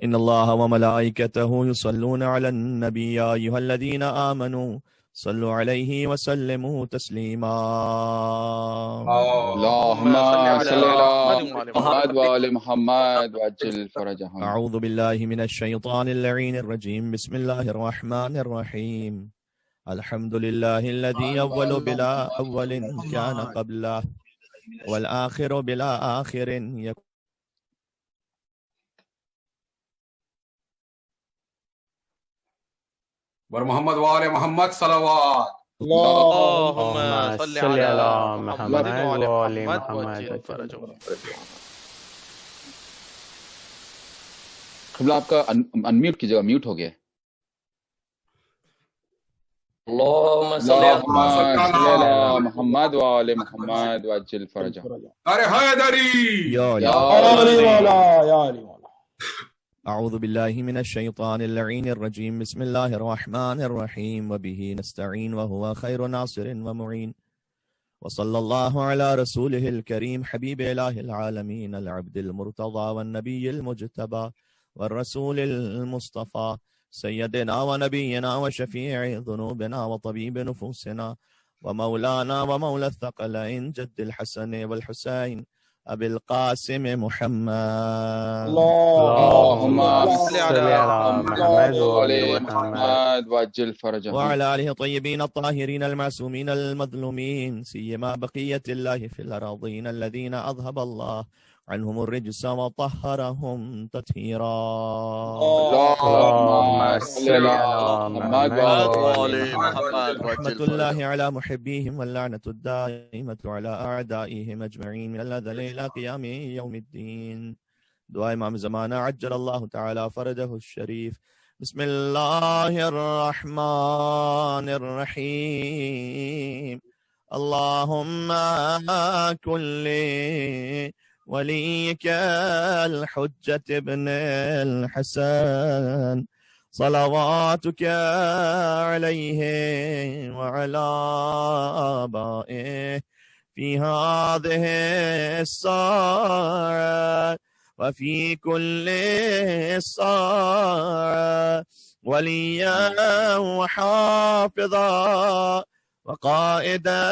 إن الله وملائكته يصلون على النبي يا أيها الذين آمنوا صلوا عليه وسلموا تسليما. اللهم صل على محمد وآل محمد وعجل فرجهم. أعوذ بالله من الشيطان اللعين الرجيم. بسم الله الرحمن الرحيم. الحمد لله الذي أول بلا أول كان قبله والآخر بلا آخر يكون. محمد وآل محمد صلوات. اللهم صل على محمد وآل محمد. قبلہ آپ کا انمیوٹ کی جگہ میوٹ ہو گیا. اللهم صل على محمد وآل محمد وعجل فرجهم. ارے حیدری أعوذ بالله من الشيطان اللعين الرجيم. بسم الله الرحمن الرحيم وبه نستعين وهو خير ناصر ومعين. وصلى الله على رسوله الكريم حبيب إله العالمين العبد المرتضى والنبي المجتبى والرسول المصطفى سيدنا ونبينا وشفيع ذنوبنا وطبيب نفوسنا ومولانا ومولى الثقلين جد الحسن والحسين أبي القاسم محمد. اللهم صل على محمد وآل محمد وعجل فرجهم. وعلى آله الطيبين الطاهرين المعصومين المظلومين سيما بقية الله في الأراضين الذين أذهب الله عنهم الرجس وطهرهم تطهيرا. اللهم صل على محمد وآل محمد. رحمة الله على محبيهم واللعنة الدائمة على أعدائهم أجمعين من الأذل إلى قيام يوم الدين. دعاء امام زمانہ عجل اللہ تعالی فرجہ الشریف. بسم اللہ الرحمن الرحیم. اللهم كن وليك الحجة ابن الحسن صلواتك عليه وعلى آبائه في هذه الساعة وفي كل ساعة وليا وحافظا وقائدا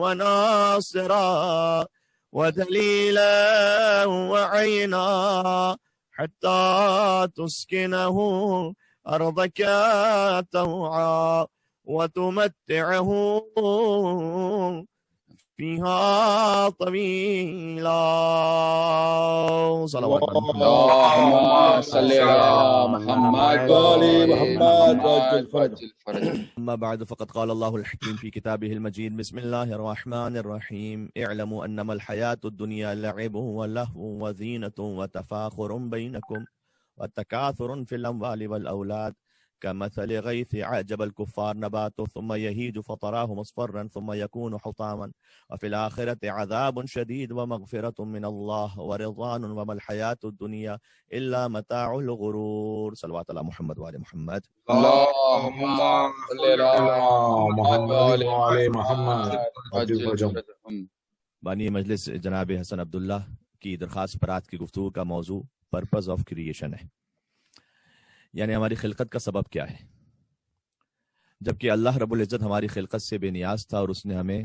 وناصرا ودليلا وعينا حتى تسكنه أرضك طوعا وتمتعه فيها طويلا. صلوات اللهم صل على محمد وآل محمد وعجل فرجهم. أما بعد فقد قال الله الحكيم في كتابه المجيد. بسم الله الرحمن الرحيم. اعلموا أنما الحياة الدنيا لعب ولهو وزينة وتفاخر بينكم والتكاثر في الأموال والأولاد كمثل غيث أعجب الكفار نباته ثم يهيج فتراه مصفرا ثم يكون حطاما وفي الآخرة عذاب شديد ومغفرة من الله ورضوان وما الحياة الدنيا إلا متاع الغرور. صلوات على محمد وآل محمد. اللهم صل على محمد وآل محمد وعجل فرجهم. بانی مجلس جناب حسن عبداللہ کی درخواست پر آج کی گفتگو کا موضوع پرپز آف کریشن ہے، یعنی ہماری خلقت کا سبب کیا ہے. جبکہ اللہ رب العزت ہماری خلقت سے بے نیاز تھا اور اس نے ہمیں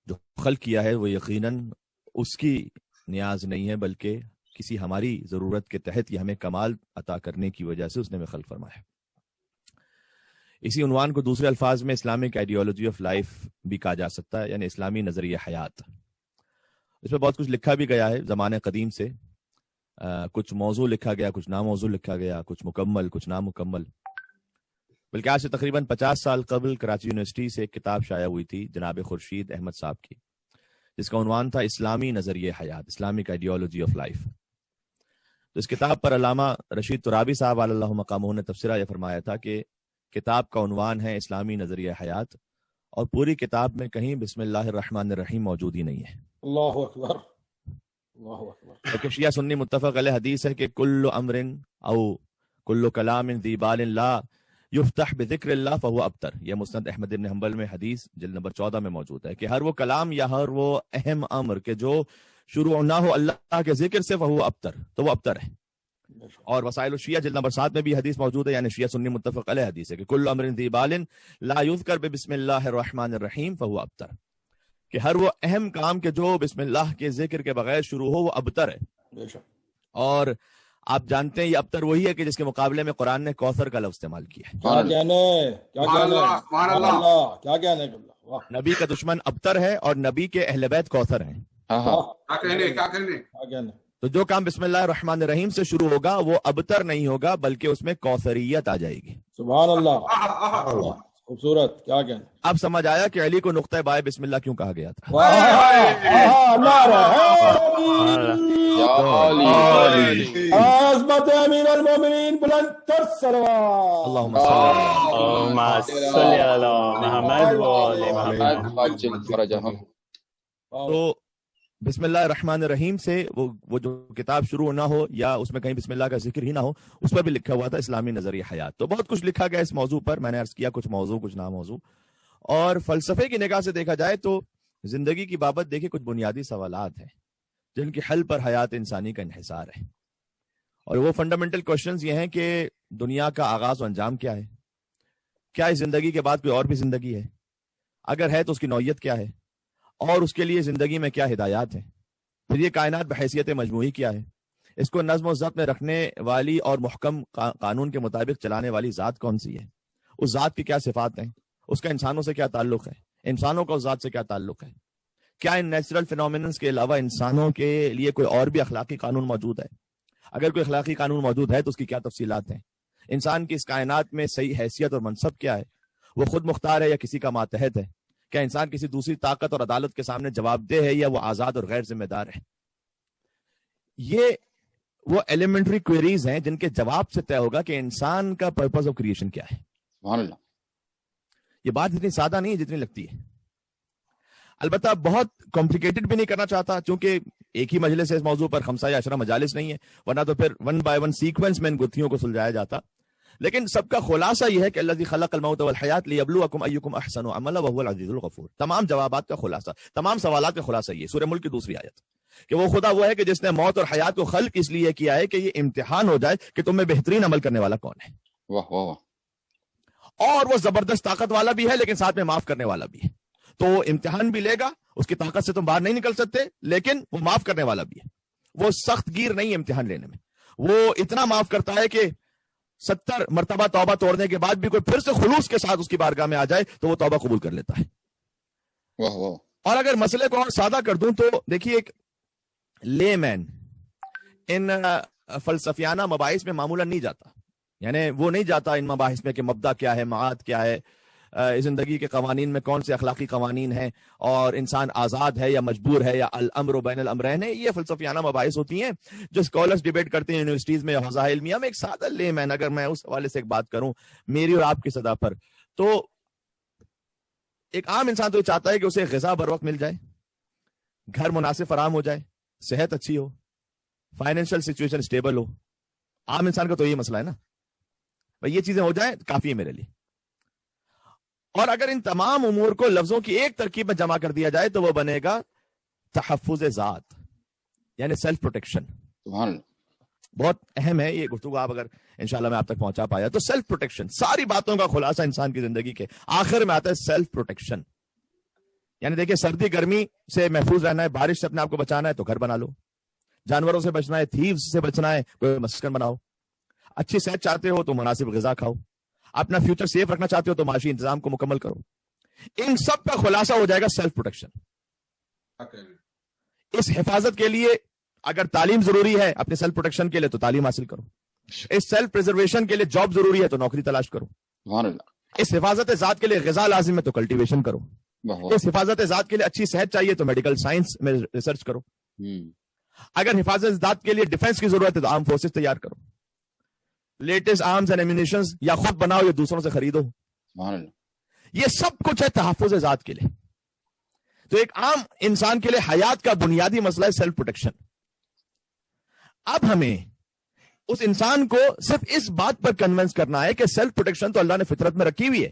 جو خلق کیا ہے وہ یقیناً اس کی نیاز نہیں ہے، بلکہ کسی ہماری ضرورت کے تحت یہ ہمیں کمال عطا کرنے کی وجہ سے اس نے ہمیں خلق فرمایا. اسی عنوان کو دوسرے الفاظ میں اسلامک آئیڈیالوجی آف لائف بھی کہا جا سکتا ہے، یعنی اسلامی نظریہ حیات. اس میں بہت کچھ لکھا بھی گیا ہے زمانے قدیم سے. کچھ موضوع لکھا گیا، کچھ ناموضوع لکھا گیا، کچھ مکمل کچھ نامکمل. بلکہ آج سے تقریباً 50 سال قبل کراچی یونیورسٹی سے ایک کتاب شائع ہوئی تھی جناب خورشید احمد صاحب کی، جس کا عنوان تھا اسلامی نظریہ حیات، اسلامک آئیڈیالوجی آف لائف. تو اس کتاب پر علامہ رشید ترابی صاحب علی اللہ مقامہ نے تبصرہ یہ فرمایا تھا کہ کتاب کا عنوان ہے اسلامی نظریہ حیات، اور پوری کتاب میں کہیں بسم اللہ الرحمن الرحیم موجود ہی نہیں ہے. اللہ اکبر، اللہ اکبر. کیونکہ شیعہ سنی متفق علیہ حدیث ہے کہ کل امر او کل کلام ذی بال لا یفتح بذکر اللہ فہو ابتر. یہ مسند احمد بن حنبل میں حدیث جلد نمبر 14 میں موجود ہے کہ ہر وہ کلام یا ہر وہ اہم امر کہ جو شروع نہ ہو اللہ کے ذکر سے فہو ابتر، تو وہ ابتر ہے. اور وسائل الشیعہ جلد نمبر 7 میں بھی حدیث موجود ہے، یعنی شیعہ سنی متفق علیہ حدیث ہے کہ کل امر ذی بال لا یذکر بسم اللہ الرحمن الرحیم فہو ابتر، کہ ہر وہ اہم کام کہ جو بسم اللہ کے ذکر کے بغیر شروع ہو وہ ابتر ہے. اور آپ جانتے ہیں یہ ابتر وہی ہے کہ جس کے مقابلے میں قرآن نے کوثر کا لفظ استعمال کیا ہے. نبی کا دشمن ابتر ہے اور نبی کے اہل بیت کوثر ہیں. تو جو کام بسم اللہ الرحمن الرحیم سے شروع ہوگا وہ ابتر نہیں ہوگا بلکہ اس میں کوثریت آ جائے گی. سبحان اللہ، خوبصورت. کیا کہنا. اب سمجھ آیا کہ علی کو نقطہ بائے بسم اللہ کیوں کہا گیا تھا. عظمت امیر المومنین بلند تر صلوات. اللہم صلی علی محمد و آل محمد. تو بسم اللہ الرحمن الرحیم سے وہ جو کتاب شروع نہ ہو یا اس میں کہیں بسم اللہ کا ذکر ہی نہ ہو، اس پر بھی لکھا ہوا تھا اسلامی نظریہ حیات. تو بہت کچھ لکھا گیا اس موضوع پر، میں نے عرض کیا کچھ موضوع کچھ ناموضوع. اور فلسفے کی نگاہ سے دیکھا جائے تو زندگی کی بابت دیکھیں کچھ بنیادی سوالات ہیں جن کے حل پر حیات انسانی کا انحصار ہے. اور وہ فنڈامنٹل کوشچنز یہ ہیں کہ دنیا کا آغاز و انجام کیا ہے، کیا اس زندگی کے بعد کوئی اور بھی زندگی ہے، اگر ہے تو اس کی نوعیت کیا ہے، اور اس کے لیے زندگی میں کیا ہدایات ہیں، پھر یہ کائنات بحیثیت مجموعی کیا ہے، اس کو نظم و ضبط میں رکھنے والی اور محکم قانون کے مطابق چلانے والی ذات کون سی ہے، اس ذات کی کیا صفات ہیں، اس کا انسانوں سے کیا تعلق ہے، انسانوں کا اس ذات سے کیا تعلق ہے، کیا ان نیچرل فینومیننز کے علاوہ انسانوں کے لیے کوئی اور بھی اخلاقی قانون موجود ہے، اگر کوئی اخلاقی قانون موجود ہے تو اس کی کیا تفصیلات ہیں، انسان کی اس کائنات میں صحیح حیثیت اور منصب کیا ہے، وہ خود مختار ہے یا کسی کا ماتحت ہے، کیا انسان کسی دوسری طاقت اور عدالت کے سامنے جواب دہ ہے یا وہ آزاد اور غیر ذمہ دار ہے. یہ وہ ایلیمنٹری کوئریز ہیں جن کے جواب سے طے ہوگا کہ انسان کا پرپز آف کریشن کیا ہے. سبحان اللہ. یہ بات اتنی سادہ نہیں ہے جتنی لگتی ہے. البتہ بہت کمپلیکیٹڈ بھی نہیں کرنا چاہتا، چونکہ ایک ہی مجلس سے اس موضوع پر 5 یا 10 مجالس نہیں ہے، ورنہ تو پھر 1 by 1 سیکوینس میں ان گتھیوں کو سلجھایا جاتا. لیکن سب کا خلاصہ یہ ہے کہ الذی خلق الموت والحیات لیبلوکم ایکم احسن عملا وهو العزیز الغفور. تمام جوابات کا خلاصہ، تمام سوالات کا خلاصہ یہ سورہ ملک کی دوسری آیت کہ وہ خدا وہ ہے کہ جس نے موت اور حیات کو خلق اس لیے کیا ہے کہ یہ امتحان ہو جائے کہ تم میں بہترین عمل کرنے والا کون ہے. واہ واہ. اور وہ زبردست طاقت والا بھی ہے لیکن ساتھ میں معاف کرنے والا بھی ہے. تو وہ امتحان بھی لے گا، اس کی طاقت سے تم باہر نہیں نکل سکتے، لیکن وہ معاف کرنے والا بھی ہے. وہ سخت گیر نہیں امتحان لینے میں، وہ اتنا معاف کرتا ہے کہ 70 مرتبہ توبہ توڑنے کے بعد بھی کوئی پھر سے خلوص کے ساتھ اس کی بارگاہ میں آ جائے تو وہ توبہ قبول کر لیتا ہے. واہ واہ. اور اگر مسئلے کو اور سادہ کر دوں تو دیکھیے ایک لے مین ان فلسفیانہ مباحث میں معمولا نہیں جاتا، یعنی وہ نہیں جاتا ان مباحث میں کہ مبدا کیا ہے، معاد کیا ہے، زندگی کے قوانین میں کون سے اخلاقی قوانین ہیں، اور انسان آزاد ہے یا مجبور ہے یا الامر بین الامرین ہے. یہ فلسفیانہ مباحث ہوتی ہیں جو اسکالرز ڈیبیٹ کرتے ہیں یونیورسٹیز میں یا حوزہ علمیہ میں. ایک سادہ لے مین اگر میں اس حوالے سے ایک بات کروں میری اور آپ کی سطح پر، تو ایک عام انسان تو یہ چاہتا ہے کہ اسے غذا بر وقت مل جائے، گھر مناسب فراہم ہو جائے، صحت اچھی ہو، فائنینشیل سچویشن اسٹیبل ہو. عام انسان کا تو یہ مسئلہ ہے نا بھائی، یہ چیزیں ہو جائیں کافی ہے میرے لیے. اور اگر ان تمام امور کو لفظوں کی ایک ترکیب میں جمع کر دیا جائے تو وہ بنے گا تحفظ ذات، یعنی سیلف پروٹیکشن. سبحان اللہ. بہت اہم ہے یہ گفتگو، آپ اگر انشاءاللہ میں آپ تک پہنچا پایا تو سیلف پروٹیکشن. ساری باتوں کا خلاصہ انسان کی زندگی کے آخر میں آتا ہے سیلف پروٹیکشن. یعنی دیکھیں سردی گرمی سے محفوظ رہنا ہے، بارش سے اپنے آپ کو بچانا ہے تو گھر بنا لو، جانوروں سے بچنا ہے، تھیوز سے بچنا ہے کوئی مسکن بناؤ، اچھی صحت چاہتے ہو تو مناسب غذا کھاؤ، اپنا فیوچر سیف رکھنا چاہتے ہو تو معاشی انتظام کو مکمل کرو. ان سب کا خلاصہ ہو جائے گا سیلف پروٹیکشن. اس حفاظت کے لیے اگر تعلیم ضروری ہے اپنے سیلف پروٹیکشن کے لیے تو تعلیم حاصل کرو، اس سیلف پریزرویشن کے لیے جاب ضروری ہے تو نوکری تلاش کرو، اس حفاظت ذات کے لیے غذا لازم ہے تو کلٹیویشن کرو، اس حفاظت ذات کے لیے اچھی صحت چاہیے تو میڈیکل سائنس میں ریسرچ کرو، اگر حفاظت ذات کے لیے ڈیفنس کی ضرورت ہے تو آرم فورسز تیار کرو، لیٹسٹ آرمز اینڈ ایمونیشنز یا خود بناؤ یا دوسروں سے خریدو. یہ سب کچھ ہے تحفظ ذات کے لیے. تو ایک عام انسان کے لیے حیات کا بنیادی مسئلہ ہے سیلف پروٹیکشن. اب ہمیں اس انسان کو صرف اس بات پر کنونس کرنا ہے کہ سیلف پروٹیکشن تو اللہ نے فطرت میں رکھی ہوئی ہے،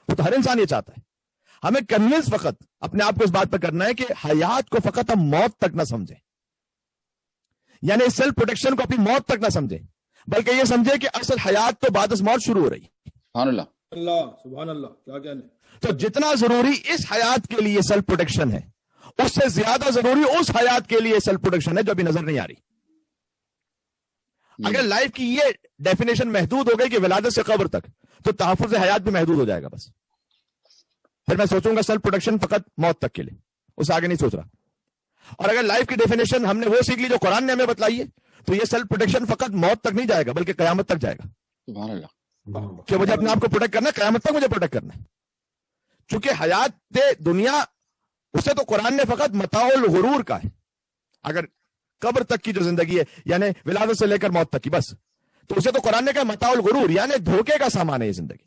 وہ تو ہر انسان یہ چاہتا ہے. ہمیں کنونس فقط اپنے آپ کو اس بات پر کرنا ہے کہ حیات کو فقط ہم موت تک نہ سمجھیں، یعنی سیلف پروٹیکشن کو اپنی موت تک نہ سمجھیں. بلکہ یہ سمجھے کہ اصل حیات تو بعد از موت شروع ہو رہی. سبحان اللہ. اللہ سبحان اللہ کیا کہنے. تو جتنا ضروری اس حیات کے لیے سیلف پروٹیکشن ہے اس سے زیادہ ضروری اس حیات کے لیے سیلف پروٹیکشن ہے جو ابھی نظر نہیں آ رہی. اگر لائف کی یہ ڈیفینیشن محدود ہو گئی کہ ولادت سے قبر تک تو تحفظ حیات بھی محدود ہو جائے گا بس. پھر میں سوچوں گا سیلف پروٹیکشن فقط موت تک کے لیے, اس سے آگے نہیں سوچ رہا. اور اگر لائف کی ڈیفینیشن ہم نے وہ سیکھ لی جو قرآن نے ہمیں بتلائی ہے تو یہ سیلف پروٹیکشن فقط موت تک نہیں جائے گا بلکہ قیامت تک جائے گا. سبحان اللہ. کہ مجھے اپنے آپ کو پروٹیکٹ کرنا ہے, قیامت تک مجھے پروٹیکٹ کرنا ہے. چونکہ حیات دنیا اسے تو قرآن نے فقط متاع الغرور کا ہے. اگر قبر تک کی جو زندگی ہے یعنی ولادت سے لے کر موت تک کی بس, تو اسے تو قرآن نے کہا متاع الغرور یعنی دھوکے کا سامان ہے یہ زندگی.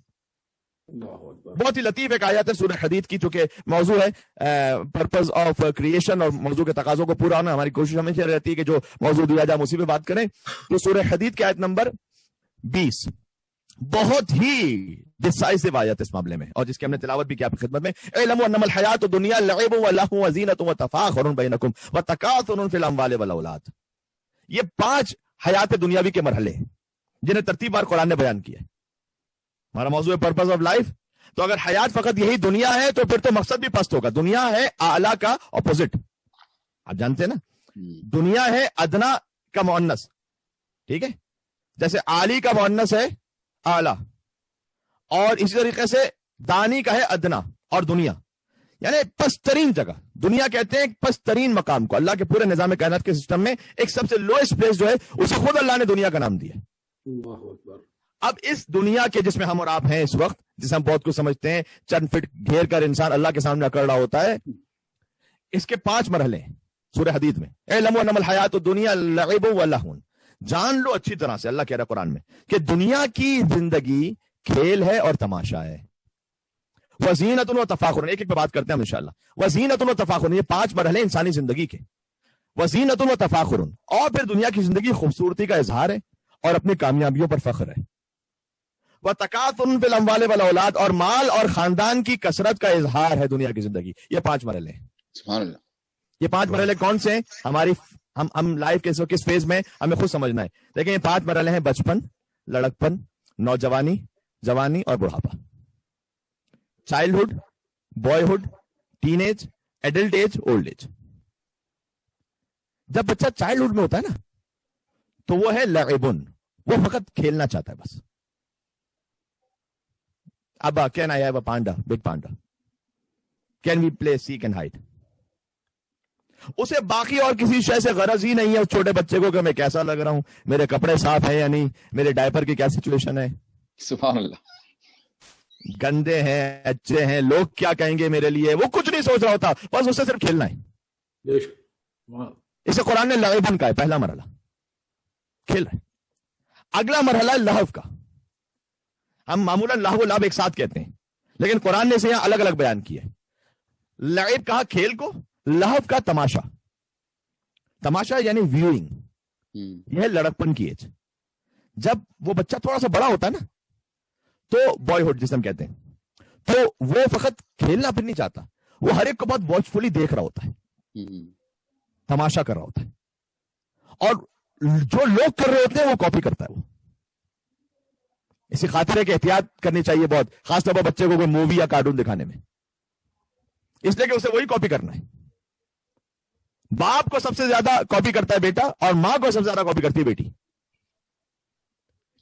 بہت ہی لطیف ایک آیت ہے سورہ حدید کی, چونکہ موضوع ہے پرپز آف کریشن اور موضوع کے تقاضوں کو پورا ہونا. ہماری کوشش ہمیشہ رہتی ہے کہ جو موضوع دیا جائے ہم اسی پہ بات کریں. تو سورہ حدید کی آیت نمبر 20 بہت ہی ڈسائسو آیت اس معاملے میں, اور جس کی ہم نے تلاوت بھی کیا آپ کی خدمت میں. اعلموا انما الحیات الدنیا لعب ولهو وزینۃ وتفاخر بینکم وتکاثر فی الاموال والاولاد. یہ 5 حیات دنیاوی کے مرحلے ہیں جنہیں ترتیب بار قرآن نے بیان کیا ہے. ہمارا موضوع ہے پرپز آف لائف. تو اگر حیات فقط یہی دنیا ہے تو پھر تو مقصد بھی پست ہوگا. دنیا ہے اعلیٰ کا اپوزٹ, آپ جانتے ہیں نا. دنیا ہے ادنا کا مؤنث, ٹھیک ہے, جیسے عالی کا مؤنث ہے اعلیٰ, اور اسی طریقے سے دانی کا ہے ادنا, اور دنیا یعنی پسترین جگہ. دنیا کہتے ہیں ایک پسترین مقام کو. اللہ کے پورے نظام کائنات کے سسٹم میں ایک سب سے لوئسٹ پلیس جو ہے اسے خود اللہ نے دنیا کا نام دیا. اب اس دنیا کے جس میں ہم اور آپ ہیں اس وقت, جسے ہم بہت کچھ سمجھتے ہیں, چند فٹ گھیر کر انسان اللہ کے سامنے اکڑ رہا ہوتا ہے, اس کے 5 مرحلے ہیں سورہ حدید میں. اعلموا انما الحیات الدنیا لعب ولہو. جان لو اچھی طرح سے, اللہ کہہ رہا ہے قرآن میں کہ دنیا کی زندگی کھیل ہے اور تماشا ہے. وزینۃ و تفاخر, ایک ایک پہ بات کرتے ہیں ہم انشاءاللہ. وزینۃ و تفاخر, یہ 5 مرحلے انسانی زندگی کے. وزینۃ و تفاخر, اور پھر دنیا کی زندگی خوبصورتی کا اظہار ہے اور اپنی کامیابیوں پر فخر ہے. وتکاثر فی الاموال والاولاد, اور مال اور خاندان کی کثرت کا اظہار ہے دنیا کی زندگی. یہ 5 مرحلے ہیں. سبحان اللہ. یہ 5 مرحلے کون سے ہیں؟ ہماری ہم لائف کے کس فیز میں ہمیں خود سمجھنا ہے. دیکھیں یہ 5 مرحلے ہیں: بچپن, لڑکپن, نوجوانی, جوانی اور بڑھاپا. Childhood, boyhood, teenage, adult age, old age. جب بچہ چائلڈہڈ میں ہوتا ہے نا تو وہ ہے لعبن, وہ فقط کھیلنا چاہتا ہے بس. ابا can I have a panda, big panda, can we play seek and hide. اسے باقی اور کسی شے سے غرض ہی نہیں ہے اس چھوٹے بچے کو کہ میں کیسا لگ رہا ہوں, میرے کپڑے صاف ہیں یا نہیں, میرے ڈائپر کی کیا سچویشن ہے, سبحان اللہ. گندے ہیں اچھے ہیں, لوگ کیا کہیں گے میرے لیے, وہ کچھ نہیں سوچ رہا ہوتا, بس اسے صرف کھیلنا ہے. اسے قرآن نے لعبن کا ہے پہلا مرحلہ, کھیل رہا ہے. اگلا مرحلہ لہو کا. ہم معمولاً لہو و لعب ایک ساتھ کہتے ہیں, لیکن قرآن نے اسے یہاں الگ الگ بیان کیا ہے. لعب کہا کھیل کو, لہو کا تماشا. تماشا یعنی ویوئنگ. یہ ہے لڑکپن کی ایج. جب وہ بچہ تھوڑا سا بڑا ہوتا ہے نا تو بوائے ہوڈ جسے ہم کہتے ہیں, تو وہ فقط کھیلنا پھر نہیں چاہتا, وہ ہر ایک کو بہت واچفلی دیکھ رہا ہوتا ہے, تماشا کر رہا ہوتا ہے, اور جو لوگ کر رہے ہوتے ہیں وہ کاپی کرتا ہے. وہ اسی خاطر ہے کہ احتیاط کرنی چاہیے بہت, خاص طور پر بچے کو کوئی مووی یا کارٹون دکھانے میں, اس لیے کہ اسے وہی کاپی کرنا ہے. باپ کو سب سے زیادہ کاپی کرتا ہے بیٹا, اور ماں کو سب سے زیادہ کاپی کرتی ہے بیٹی.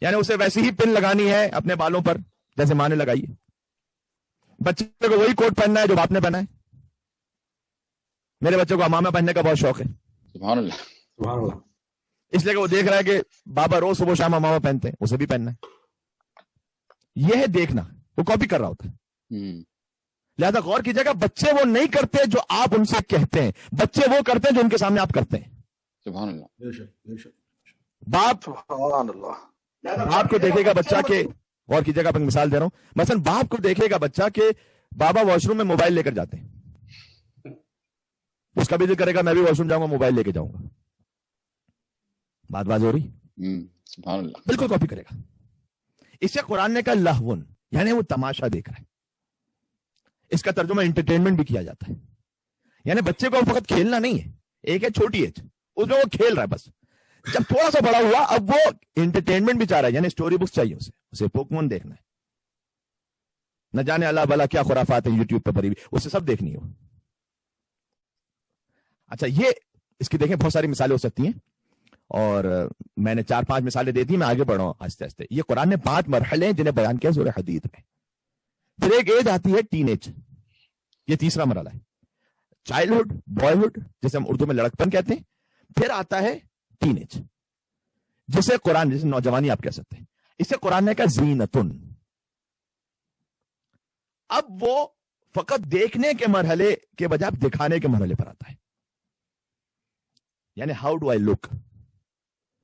یعنی اسے ویسی ہی پن لگانی ہے اپنے بالوں پر جیسے ماں نے لگائی ہے. بچے کو وہی کوٹ پہننا ہے جو باپ نے پہنا ہے. میرے بچے کو امامہ پہننے کا بہت شوق ہے. سبحان اللہ. سبحان اللہ. اس لیے کہ وہ دیکھ رہا ہے کہ بابا روز صبح شام امامہ پہنتے ہیں, اسے بھی پہننا ہے. یہ ہے دیکھنا, وہ کاپی کر رہا ہوتا ہے. لہذا غور کیجیے گا, بچے وہ نہیں کرتے جو آپ ان سے کہتے ہیں, بچے وہ کرتے ہیں جو ان کے سامنے آپ کرتے ہیں. سبحان اللہ. باپ کو دیکھے گا بچہ کے, غور کیجیے گا, مثال دے رہا ہوں, مثلا باپ کو دیکھے گا بچہ کہ بابا واش روم میں موبائل لے کر جاتے ہیں, اس کا بھی ذکر کرے گا میں بھی واش روم جاؤں گا موبائل لے کے جاؤں گا. بات ہو رہی, سبحان اللہ, بالکل کاپی کرے گا. اس سے قرآن نے کہا لہون, یعنی وہ تماشا دیکھ رہا ہے. اس کا ترجمہ انٹرٹینمنٹ بھی کیا جاتا ہے. یعنی بچے کو فقط کھیلنا نہیں ہے, ایک ہے چھوٹی ایج, اس میں وہ کھیل رہا ہے بس. جب تھوڑا سا بڑا ہوا اب وہ انٹرٹینمنٹ بھی چاہ رہا ہے, یعنی اسٹوری بکس چاہیے اسے پوکمون دیکھنا ہے, نہ جانے اللہ بلا کیا خرافات ہیں یوٹیوب پہ بھری ہوئی, اسے سب دیکھنی ہو. اچھا یہ اس کی دیکھیں بہت ساری مثالیں ہو سکتی ہیں, اور میں نے 4-5 مثالیں دے دی, میں آگے بڑھا ہوں آہستہ آہستہ. یہ قرآن نے 5 مرحلے ہیں جنہیں بیان کیا سورہ حدید میں. پھر ایک ایج آتی ہے ٹین ایج, یہ تیسرا مرحلہ ہے. چائلڈہڈ, بوائے جسے ہم اردو میں لڑکپن کہتے ہیں. پھر آتا ہے ٹین ایج, جسے قرآن, جسے نوجوانی آپ کہہ سکتے ہیں, اسے قرآن نے کہا زینتن. اب وہ فقط دیکھنے کے مرحلے کے بجائے دکھانے کے مرحلے پر آتا ہے, یعنی ہاؤ ڈو آئی لک.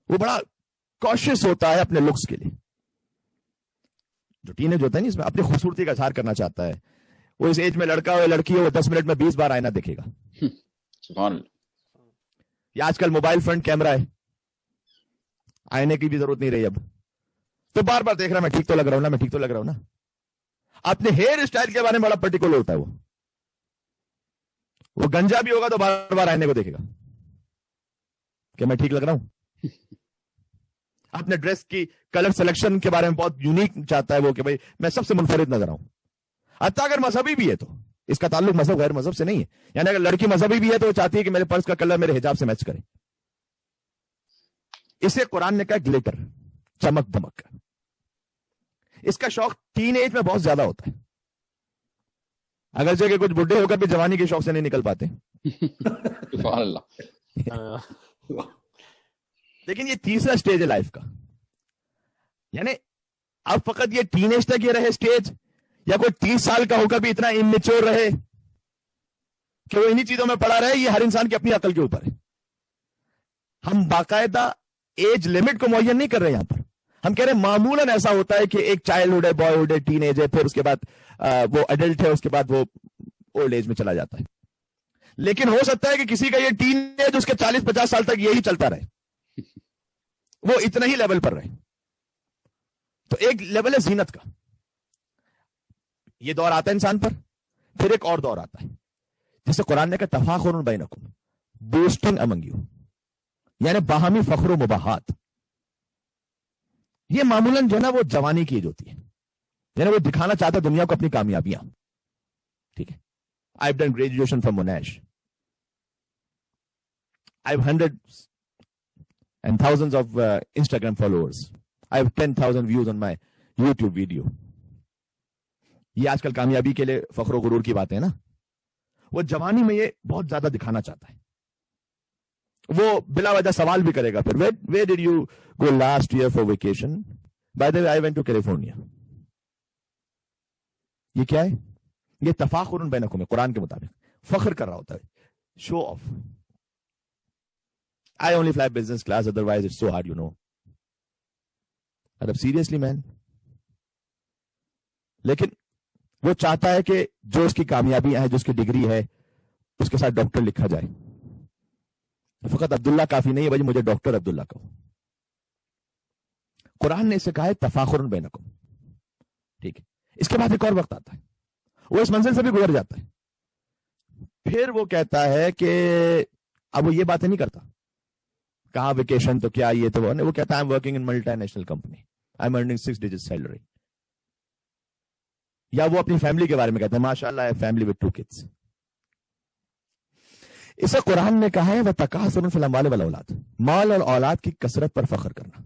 وہ بڑا کوشش ہوتا ہے اپنے لکس کے لیے. جو ٹین ایج ہوتا ہے نا, اس میں اپنی خوبصورتی کا اظہار کرنا چاہتا ہے. وہ اس ایج میں لڑکا ہو لڑکی ہو, 10 منٹ میں 20 بار آئینہ دیکھے گا. سبحان اللہ. یا آج کل موبائل فرنٹ کیمرہ ہے, آئینے کی بھی ضرورت نہیں رہی اب, تو بار بار دیکھ رہا میں ٹھیک تو لگ رہا ہوں نا, میں ٹھیک تو لگ رہا ہوں نا. اپنے ہیئر اسٹائل کے بارے میں بڑا پرٹیکولر ہوتا ہے. وہ گنجا بھی ہوگا تو بار بار آئینے کو دیکھے گا کہ میں ٹھیک لگ رہا ہوں. اپنے ڈریس کی کلر سلیکشن کے بارے میں بہت یونیک چاہتا ہے وہ, کہ بھائی میں سب سے منفرد نظر آؤں. حتیٰ اگر مذہبی بھی ہے تو اس کا تعلق مذہب غیر مذہب سے نہیں ہے. یعنی اگر لڑکی مذہبی بھی ہے تو وہ چاہتی ہے کہ میرے پرس کا کلر میرے حجاب سے میچ کرے. اسے قرآن نے کہا گلیٹر, چمک دمک. اس کا شوق ٹین ایج میں بہت زیادہ ہوتا ہے, اگرچہ کہ کچھ بڈھے ہو کر بھی جوانی کے شوق سے نہیں نکل پاتے. سبحان اللہ. لیکن یہ تیسرا سٹیج ہے لائف کا. یعنی اب فقط یہ ٹین ایج تک یہ رہے سٹیج, یا کوئی 30 سال کا ہو کر بھی اتنا اممیچور رہے کہ وہ انہی چیزوں میں پڑا رہے, یہ ہر انسان کی اپنی عقل کے اوپر ہے. ہم باقاعدہ ایج لمٹ کو معین نہیں کر رہے یہاں پر. ہم کہہ رہے ہیں معمولاً ایسا ہوتا ہے کہ ایک چائلڈہڈ ہے, بوائے ہے, ٹین ایج ہے, پھر اس کے بعد وہ ایڈلٹ ہے, اس کے بعد وہ اولڈ ایج میں چلا جاتا ہے. لیکن ہو سکتا ہے کہ کسی کا یہ ٹین ایج اس کے 40-50 سال تک یہی چلتا رہے, وہ اتنا ہی لیول پر رہے. تو ایک لیول ہے زینت کا, یہ دور آتا ہے انسان پر. پھر ایک اور دور آتا ہے جسے قرآن نے کہا تفاخر بینکم, بوسٹنگ امنگ یو, یعنی باہمی فخر و مباحات. یہ معمولاً جو ہے نا وہ جوانی کی ایج ہوتی ہے, یعنی وہ دکھانا چاہتا ہے دنیا کو اپنی کامیابیاں. ٹھیک ہے, I've done graduation from Monash. I have hundreds and thousands of Instagram followers. I have 10,000 views on my YouTube video. یہ آج کل کامیابی کے لیے فخر و غرور کی باتیں نا. وہ جوانی میں یہ بہت زیادہ دکھانا چاہتا ہے. وہ بلا وجہ سوال بھی کرے گا پھر, where did you go last year for vacation? By the way, I went to California. یہ کیا ہے؟ یہ تفاخر بینکم ہے قرآن کے مطابق. فخر کر رہا ہوتا ہے, شو of. I only fly business class, otherwise it's so hard, you know. اب seriously man. لیکن وہ چاہتا ہے کہ جو اس کی کامیابی ہے, جو اس کی ڈگری ہے, اس کے ساتھ ڈاکٹر لکھا جائے. فقط عبداللہ کافی نہیں ہے بھائی, مجھے ڈاکٹر عبداللہ کہو. قرآن نے اسے کہا ہے تفاخر بینکم. ٹھیک ہے, اس کے بعد ایک اور وقت آتا ہے, وہ اس منزل سے بھی گزر جاتا ہے. پھر وہ کہتا ہے کہ اب وہ یہ باتیں نہیں کرتا, کہاں ویکیشن تو کیا یہ تو وہ کہتا ہے I'm working in multinational company. I'm earning 6 digit salary. یا وہ اپنی فیملی کے بارے میں کہتا ہے ماشاء اللہ فیملی with 2 kids. اسے قرآن نے کہا ہے وَتَكَاثُرٌ فِي الْأَمْوَالِ وَالْأَوْلَادِ, مال اور اولاد کی کثرت پر فخر کرنا.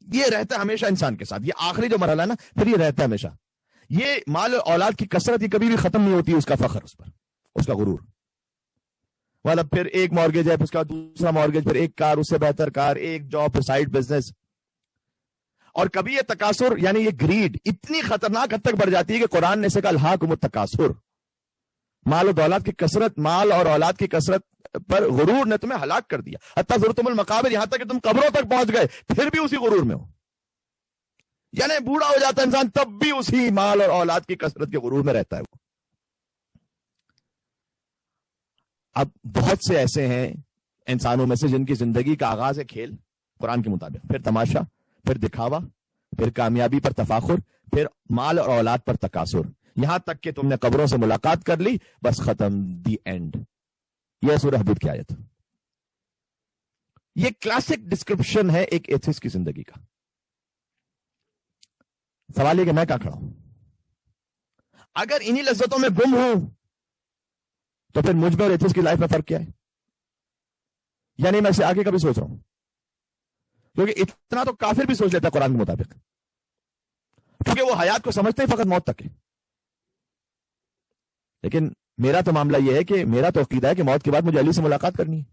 یہ رہتا ہے ہمیشہ انسان کے ساتھ. یہ آخری جو مرحلہ ہے نا, پھر یہ رہتا ہے ہمیشہ. یہ مال اور اولاد کی کثرت یہ کبھی بھی ختم نہیں ہوتی, اس کا فخر, اس پر اس کا غرور. مطلب پھر ایک مارگیج ہے, پھر اس کا دوسرا مارگیج, پھر ایک کار, اس سے بہتر کار, ایک جاب, پھر سائیڈ بزنس. اور کبھی یہ تکاثر یعنی یہ گریڈ اتنی خطرناک حد تک بڑھ جاتی ہے کہ قرآن نے اسے کہا الہاکم التکاثر, مال و دولت کی کثرت, مال اور اولاد کی کثرت پر غرور نے تمہیں ہلاک کر دیا. حتی زرتم المقابر, یہاں تک کہ تم قبروں تک پہنچ گئے پھر بھی اسی غرور میں ہو. یعنی بوڑھا ہو جاتا ہے انسان تب بھی اسی مال اور اولاد کی کثرت کے غرور میں رہتا ہے وہ. اب بہت سے ایسے ہیں انسانوں میں سے جن کی زندگی کا آغاز ہے کھیل قرآن کے مطابق, پھر تماشا, پھر دکھاوا, پھر کامیابی پر تفاخر, پھر مال اور اولاد پر تکاثر, یہاں تک کہ تم نے قبروں سے ملاقات کر لی, بس ختم, دی اینڈ. یہ سورہ حدید کی آیت. یہ کلاسک ڈسکرپشن ہے ایک ایتھسٹ کی زندگی کا. سوال یہ کہ میں کہاں کھڑا ہوں؟ اگر انہی لذتوں میں گم ہوں تو پھر مجھ میں اور ایتھسٹ کی لائف میں فرق کیا ہے؟ یعنی میں اسے آگے کا بھی سوچ رہا ہوں، کیونکہ اتنا تو کافر بھی سوچ لیتا ہے قرآن کے مطابق، کیونکہ وہ حیات کو سمجھتے ہی فقط موت تک ہے. لیکن میرا تو معاملہ یہ ہے کہ میرا تو عقیدہ ہے کہ موت کے بعد مجھے علی سے ملاقات کرنی ہے.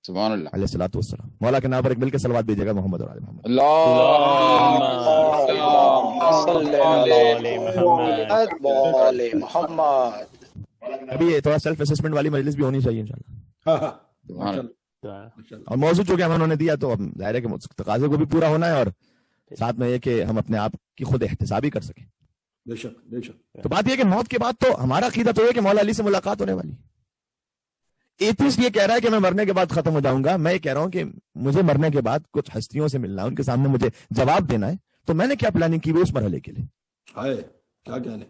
سبحان اللہ. علیہ الصلوۃ والسلام. مولا کے نام پر ایک مل کے صلوات بھیجیے گا محمد اور آل محمد. ابھی یہ تھوڑا سیلف اسسمنٹ والی مجلس بھی ہونی چاہیے انشاءاللہ. اور موضوع چونکہ ہم انہوں نے دیا تو اب ظاہر ہے کہ تقاضے کو بھی پورا ہونا ہے، اور ساتھ میں یہ کہ ہم اپنے آپ کی خود احتسابی کر سکیں. بے شک بے شک. تو بات یہ کہ موت کے بعد تو ہمارا عقیدہ تو یہ کہ مولا علی سے ملاقات ہونے والی. ایتھسٹ یہ کہہ رہا ہے کہ میں مرنے کے بعد ختم ہو جاؤں گا، میں یہ کہہ رہا ہوں کہ مجھے مرنے کے بعد کچھ ہستیوں سے ملنا ہے، ان کے سامنے مجھے جواب دینا ہے. تو میں نے کیا پلاننگ کی وہ اس مرحلے کے لیے. کیا کہنے.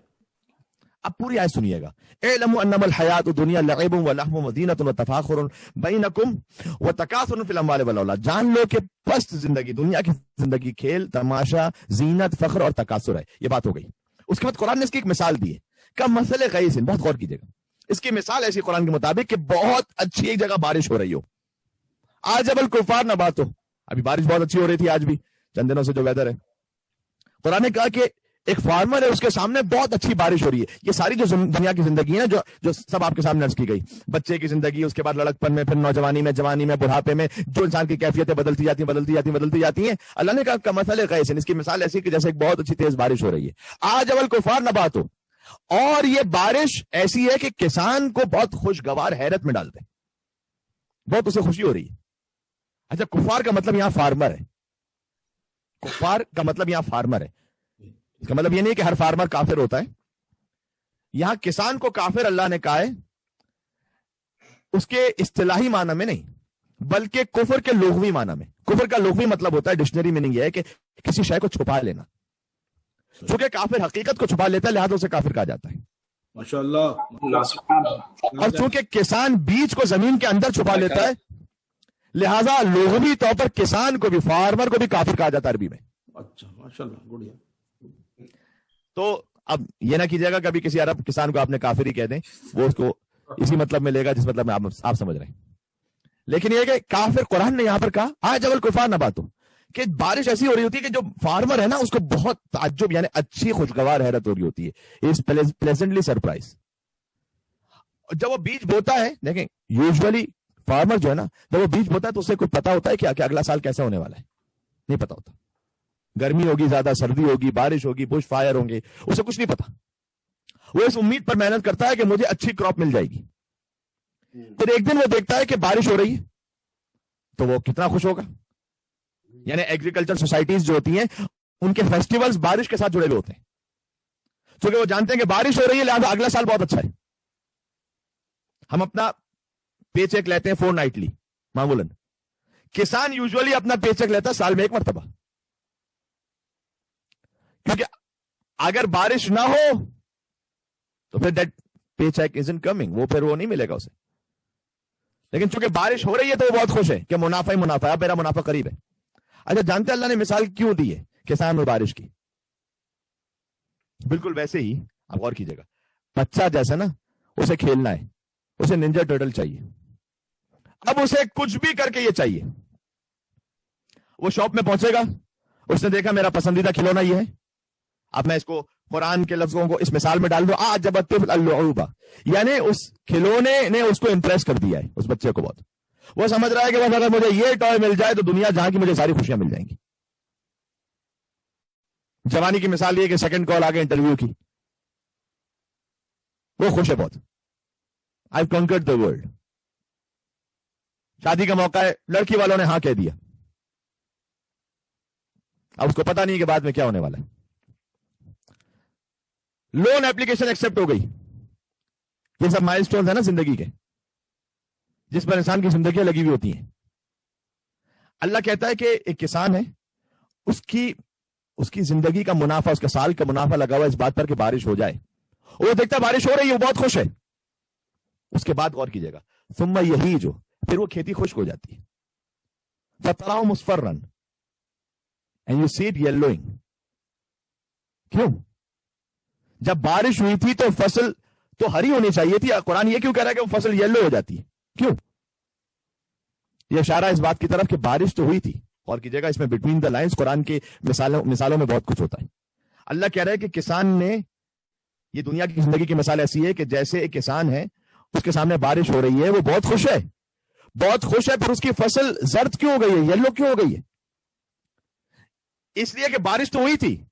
اب پوری آیت سنیے گا. اعلموا انما الحیات الدنیا لعب ولہو وزینۃ وتفاخر بینکم وتکاثر فی الاموال والاولاد. جان لو کہ پست زندگی، دنیا کی زندگی کھیل تماشا، زینت، فخر اور تکاثر ہے. یہ بات ہو گئی. اس کے بعد قرآن نے اس کی ایک مثال دی ہے کہ مثل غیث. بہت غور کیجیے گا. اس کی مثال ایسی قرآن کے مطابق کہ بہت اچھی ایک جگہ بارش ہو رہی ہو، آج الکفار نبات ہو. ابھی بارش بہت اچھی ہو رہی تھی، آج بھی چند دنوں سے جو ویدر ہے. قرآن نے کہا کہ ایک فارمر ہے، اس کے سامنے بہت اچھی بارش ہو رہی ہے. یہ ساری جو دنیا کی زندگی ہے نا، جو سب آپ کے سامنے عرض کی گئی، بچے کی زندگی، اس کے بعد لڑکپن میں، پھر نوجوانی میں، جوانی میں، بڑھاپے میں، جو انسان کی کیفیتیں بدلتی جاتی ہیں. اللہ نے کہا کمثل غیث. اس کی مثال ایسی کہ جیسے ایک بہت اچھی تیز بارش ہو رہی ہے، آج الکفار نبات ہو. اور یہ بارش ایسی ہے کہ کسان کو بہت خوشگوار حیرت میں ڈالتے، بہت اسے خوشی ہو رہی ہے. اچھا، کفار کا مطلب یہاں فارمر ہے. کفار کا مطلب یہاں فارمر ہے. اس کا مطلب یہ نہیں کہ ہر فارمر کافر ہوتا ہے. یہاں کسان کو کافر اللہ نے کہا ہے اس کے اصطلاحی معنی میں نہیں، بلکہ کفر کے لغوی معنی میں. کفر کا لغوی مطلب ہوتا ہے، ڈکشنری میننگ یہ ہے کہ کسی شے کو چھپا لینا. چونکہ کافر حقیقت کو چھپا لیتا ہے، لہذا اسے کافر کہا جاتا ہے. ماشاءاللہ. اور چونکہ کسان بیج کو زمین کے اندر چھپا لیتا ہے، لہذا لغوی طور پر کسان کو بھی، فارمر کو بھی کافر کہا جاتا ہے عربی میں. اچھا ماشاءاللہ، گڈ. تو اب یہ نہ کیجیے گا کبھی کسی عرب کسان کو آپ نے کافر ہی کہہ دیں، وہ اس کو اسی مطلب میں لے گا جس مطلب میں آپ سمجھ رہے ہیں. لیکن یہ کہ کافر قرآن نے یہاں پر کہا آج الکفار نبات ہو، کہ بارش ایسی ہو رہی ہوتی ہے کہ جو فارمر ہے نا اس کو بہت تعجب، یعنی اچھی خوشگوار حیرت ہو رہی ہوتی ہے. از پلیزنٹلی سرپرائز. جب وہ بیج بوتا ہے، دیکھیں یوزولی فارمر جو ہے نا، جب وہ بیج بوتا ہے تو اسے کوئی پتا ہوتا ہے کہ اگلا سال کیسا ہونے والا ہے؟ نہیں پتا ہوتا. گرمی ہوگی، زیادہ سردی ہوگی، بارش ہوگی، بش فائر ہوں گے، اسے کچھ نہیں پتا. وہ اس امید پر محنت کرتا ہے کہ مجھے اچھی کراپ مل جائے گی. پھر ایک دن وہ دیکھتا ہے کہ بارش ہو رہی ہے تو وہ کتنا خوش ہوگا. یعنی ایگریکلچر سوسائٹیز جو ہوتی ہیں ان کے فیسٹیولز بارش کے ساتھ جڑے ہوئے ہوتے ہیں، کیونکہ وہ جانتے ہیں کہ بارش ہو رہی ہے لہٰذا اگلا سال بہت اچھا ہے. ہم اپنا پے چیک لیتے ہیں فور نائٹلی معمولاً. کسان یوزولی اپنا پے چیک لیتا ہے سال میں ایک مرتبہ، کیونکہ اگر بارش نہ ہو تو پھر that pay check isn't coming، وہ پھر وہ نہیں ملے گا اسے. لیکن چونکہ بارش ہو رہی ہے تو وہ بہت خوش ہے کہ منافع ہی منافع ہے، اب میرا منافع قریب ہے. اچھا، جانتے اللہ نے مثال کیوں دی ہے کسان اور بارش کی؟ بالکل ویسے ہی آپ غور کیجیے گا. بچہ جیسا نا، اسے کھیلنا ہے، اسے ننجا ٹرٹل چاہیے. اب اسے کچھ بھی کر کے یہ چاہیے. وہ شاپ میں پہنچے گا، اس نے دیکھا میرا پسندیدہ کھلونا یہ ہے. اب میں اس کو قرآن کے لفظوں کو اس مثال میں ڈال دوں، جب الطفل اللعوبہ، یعنی اس کھلونے نے اس کو امپریس کر دیا ہے اس بچے کو بہت. وہ سمجھ رہا ہے کہ بس اگر مجھے یہ ٹوائے مل جائے تو دنیا جہاں کی مجھے ساری خوشیاں مل جائیں گی. جوانی کی مثال یہ کہ سیکنڈ کال آگے انٹرویو کی، وہ خوش ہے بہت. I've conquered the world. شادی کا موقع ہے، لڑکی والوں نے ہاں کہہ دیا. اب اس کو پتا نہیں کہ بعد میں کیا ہونے والا ہے. لون ایپلیکیشن ایکسپٹ ہو گئی. یہ سب مائل سٹونز ہیں نا زندگی کے، جس پر انسان کی زندگیاں لگی ہوئی ہوتی ہیں. اللہ کہتا ہے کہ ایک کسان ہے، اس کی زندگی کا منافع، اس کا سال کا منافع لگا ہوا اس بات پر کہ بارش ہو جائے. وہ دیکھتا ہے بارش ہو رہی ہے، وہ بہت خوش ہے. اس کے بعد غور کیجیے گا، ثم یہی جو پھر وہ کھیتی خشک ہو جاتی ہے. فَتَرَاهُ مُصْفَرًّا and you see it yellowing. کیوں؟ جب بارش ہوئی تھی تو فصل تو ہری ہونی چاہیے تھی، قرآن یہ کیوں کہہ رہا ہے کہ وہ فصل یلو ہو جاتی ہے؟ کیوں؟ یہ اشارہ اس بات کی طرف کہ بارش تو ہوئی تھی، اور کی جگہ اس میں بٹوین دا لائنز قرآن کے مثالوں میں بہت کچھ ہوتا ہے. اللہ کہہ رہا ہے کہ کسان نے، یہ دنیا کی زندگی کی مثال ایسی ہے کہ جیسے ایک کسان ہے، اس کے سامنے بارش ہو رہی ہے، وہ بہت خوش ہے، پھر اس کی فصل زرد کیوں ہو گئی ہے، یلو کیوں ہو گئی ہے؟ اس لیے کہ بارش تو ہوئی تھی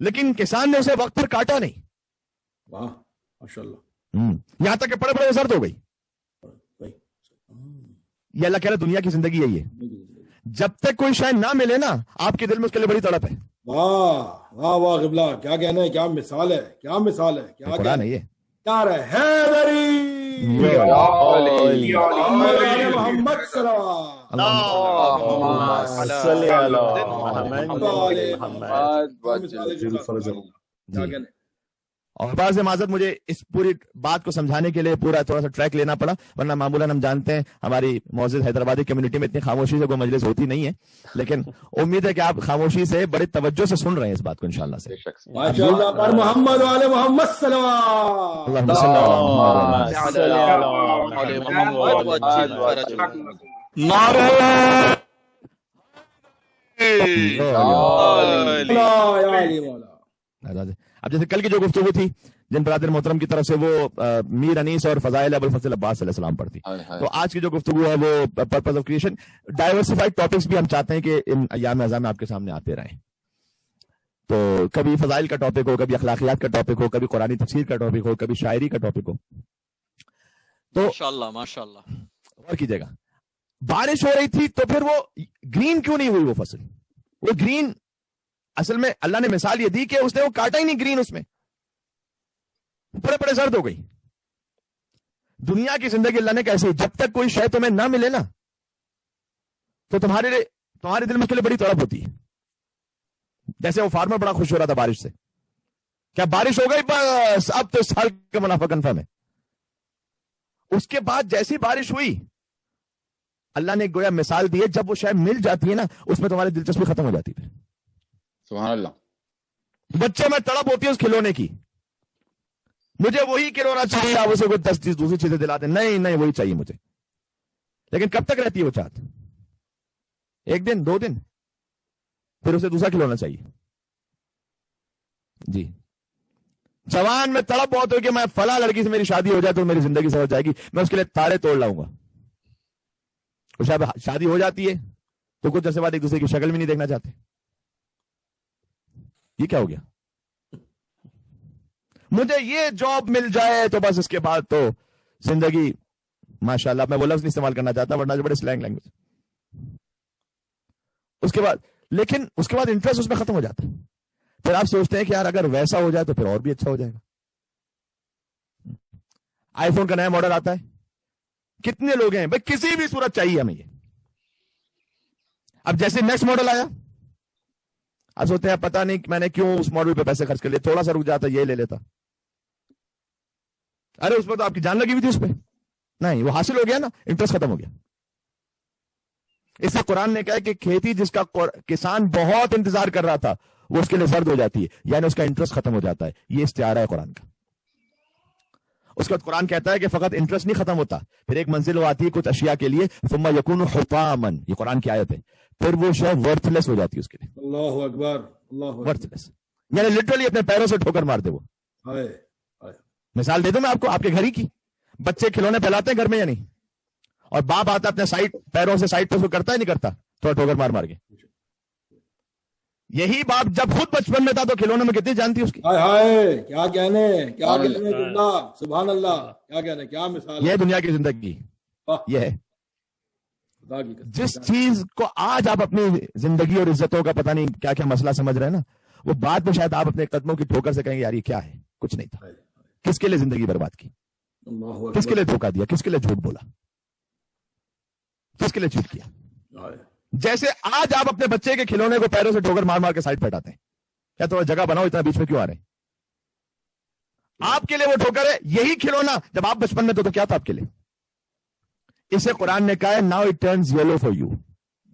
لیکن کسان نے اسے وقت پر کاٹا نہیں. واہ ماشاءاللہ. یہاں تک کہ پڑے پڑے زرد ہو گئی. یہ اللہ کہہ رہا ہے دنیا کی زندگی یہی ہے، جب تک کوئی شے نہ ملے نا، آپ کے دل میں اس کے لیے بڑی تڑپ ہے. واہ واہ واہ قبلہ، کیا کہنا ہے، کیا مثال ہے، کیا مثال ہے، کیا قرآن ہے یہ. یار حیدری محمد صلی اللہ. اور بعض معذرت مجھے اس پوری بات کو سمجھانے کے لیے پورا تھوڑا سا ٹریک لینا پڑا، ورنہ معمولاً ہم جانتے ہیں ہماری معزز حیدرآبادی کمیونٹی میں اتنی خاموشی سے کوئی مجلس ہوتی نہیں ہے، لیکن امید ہے کہ آپ خاموشی سے بڑی توجہ سے سن رہے ہیں اس بات کو انشاءاللہ سے. ماشاءاللہ پر محمد وعلی محمد صلی اللہم صلی اللہ. اب جیسے کل کی جو گفتگو تھی جن برادر محترم کی طرف سے، وہ میر انیس اور فضائل ابو الفضل عباس علیہ السلام پر تھی. تو آج کی جو گفتگو ہے وہ purpose of creation, diversified topics بھی ہم چاہتے ہیں کہ ان ایام اعظام میں آپ کے سامنے آتے رہیں. تو کبھی فضائل کا ٹاپک ہو، کبھی اخلاقیات کا ٹاپک ہو، کبھی قرآنی تفسیر کا ٹاپک ہو، کبھی شاعری کا ٹاپک ہو. تو ماشاءاللہ غور کیجیے گا، بارش ہو رہی تھی تو پھر وہ گرین کیوں نہیں ہوئی؟ وہ فصل، وہ گرین اصل میں اللہ نے مثال یہ دی کہ اس نے وہ کاٹا ہی نہیں، گرین اس میں بڑے بڑے زرد ہو گئی. دنیا کی زندگی اللہ نے کیسی، جب تک کوئی شے تمہیں نہ ملے نا تو تمہارے دل میں اس کے لیے بڑی تڑپ ہوتی ہے. جیسے وہ فارمر بڑا خوش ہو رہا تھا بارش سے، کیا بارش ہو گئی بس اب تو سال کا منافع کنفرم ہے. اس کے بعد جیسی بارش ہوئی اللہ نے گویا مثال دی ہے، جب وہ شے مل جاتی ہے نا اس میں تمہاری دلچسپی ختم ہو جاتی ہے. سبحان اللہ. بچے میں تڑپ ہوتی ہے اس کھلونے کی، مجھے وہی کھلونا چاہیے، آپ اسے کوئی 10 دوسری چیزیں دلاتے، نہیں وہی چاہیے مجھے. لیکن کب تک رہتی ہے وہ چاہت؟ ایک دن، 2 دن، پھر اسے دوسرا کھلونا چاہیے. جی جوان میں تڑپ بہت ہو کہ میں فلاں لڑکی سے میری شادی ہو جائے تو میری زندگی سے ہو جائے گی، میں اس کے لیے تارے توڑ لاؤں گا. شادی ہو جاتی ہے تو کچھ عرصے بعد ایک دوسرے کی شکل بھی نہیں دیکھنا چاہتے. یہ کیا ہو گیا؟ مجھے یہ جاب مل جائے تو بس اس کے بعد تو زندگی ماشاءاللہ، میں وہ لفظ نہیں استعمال کرنا چاہتا ورنہ جو بڑے سلینگ لینگویج. اس کے بعد لیکن اس کے بعد انٹرسٹ اس میں ختم ہو جاتا ہے. پھر آپ سوچتے ہیں کہ یار اگر ویسا ہو جائے تو پھر اور بھی اچھا ہو جائے گا. آئی فون کا نیا ماڈل آتا ہے، کتنے لوگ ہیں بھائی کسی بھی صورت چاہیے ہمیں یہ. اب جیسے نیکسٹ ماڈل آیا، اب سوچتے ہیں پتہ نہیں میں نے کیوں اس ماڈل پہ پیسے خرچ کر لیے، تھوڑا سا رک جاتا یہ لے لیتا. ارے اس پہ تو آپ کی جان لگی ہوئی تھی، اس پہ نہیں، وہ حاصل ہو گیا نا، انٹرسٹ ختم ہو گیا. اس سے قرآن نے کہا کہ کھیتی جس کا کسان بہت انتظار کر رہا تھا وہ اس کے لیے زرد ہو جاتی ہے، یعنی اس کا انٹرسٹ ختم ہو جاتا ہے. یہ استعارہ ہے قرآن کا. اس کے بعد قرآن کہتا ہے کہ فقط انٹرسٹ نہیں ختم ہوتا، پھر ایک منزل وہ آتی ہے کچھ اشیاء کے لیے، ثم یکون حطاما، یہ قرآن کی آیت ہے، پھر وہ شے ورتھ لیس ہو جاتی ہے اس کے لیے. اللہ اکبر، اللہ ورتھ لیس یعنی لٹرلی اپنے پیروں سے ٹھوکر مار دے. وہ مثال دے دوں میں آپ کو، آپ کے گھر ہی کی. بچے کھلونے پھیلاتے ہیں گھر میں یا نہیں، اور باپ آتا اپنے سائڈ پیروں سے سائڈ پہ کرتا ہے نہیں کرتا، تھوڑا ٹھوکر مار مار کے. یہی باپ جب خود بچپن میں تھا تو کھلونے میں کتنی جانتی اس کی. کیا کہنے سبحان اللہ، کیا کہنے، کیا مثال. یہ دنیا کی زندگی یہ ہے. جس چیز کو آج آپ اپنی زندگی اور عزتوں کا پتہ نہیں کیا کیا مسئلہ سمجھ رہے ہیں نا، وہ بعد میں شاید آپ اپنے قدموں کی ٹھوکر سے کہیں گے یار یہ کیا ہے، کچھ نہیں تھا. کس کے لیے زندگی برباد کی، کس کے لیے دھوکہ دیا، کس کے لیے جھوٹ بولا، کس کے لیے چیٹ کیا. جیسے آج آپ اپنے بچے کے کھلونے کو پیروں سے ٹھوکر مار مار کے سائڈ پہ ہٹاتے ہیں، کیا تھوڑا جگہ بناؤ، اتنا بیچ میں کیوں آ رہے ہیں. آپ کے لیے وہ ٹھوکر ہے. یہی کھلونا جب آپ بچپن میں تو کیا تھا آپ کے لیے. اسے قرآن نے کہا ہے now it turns yellow for you.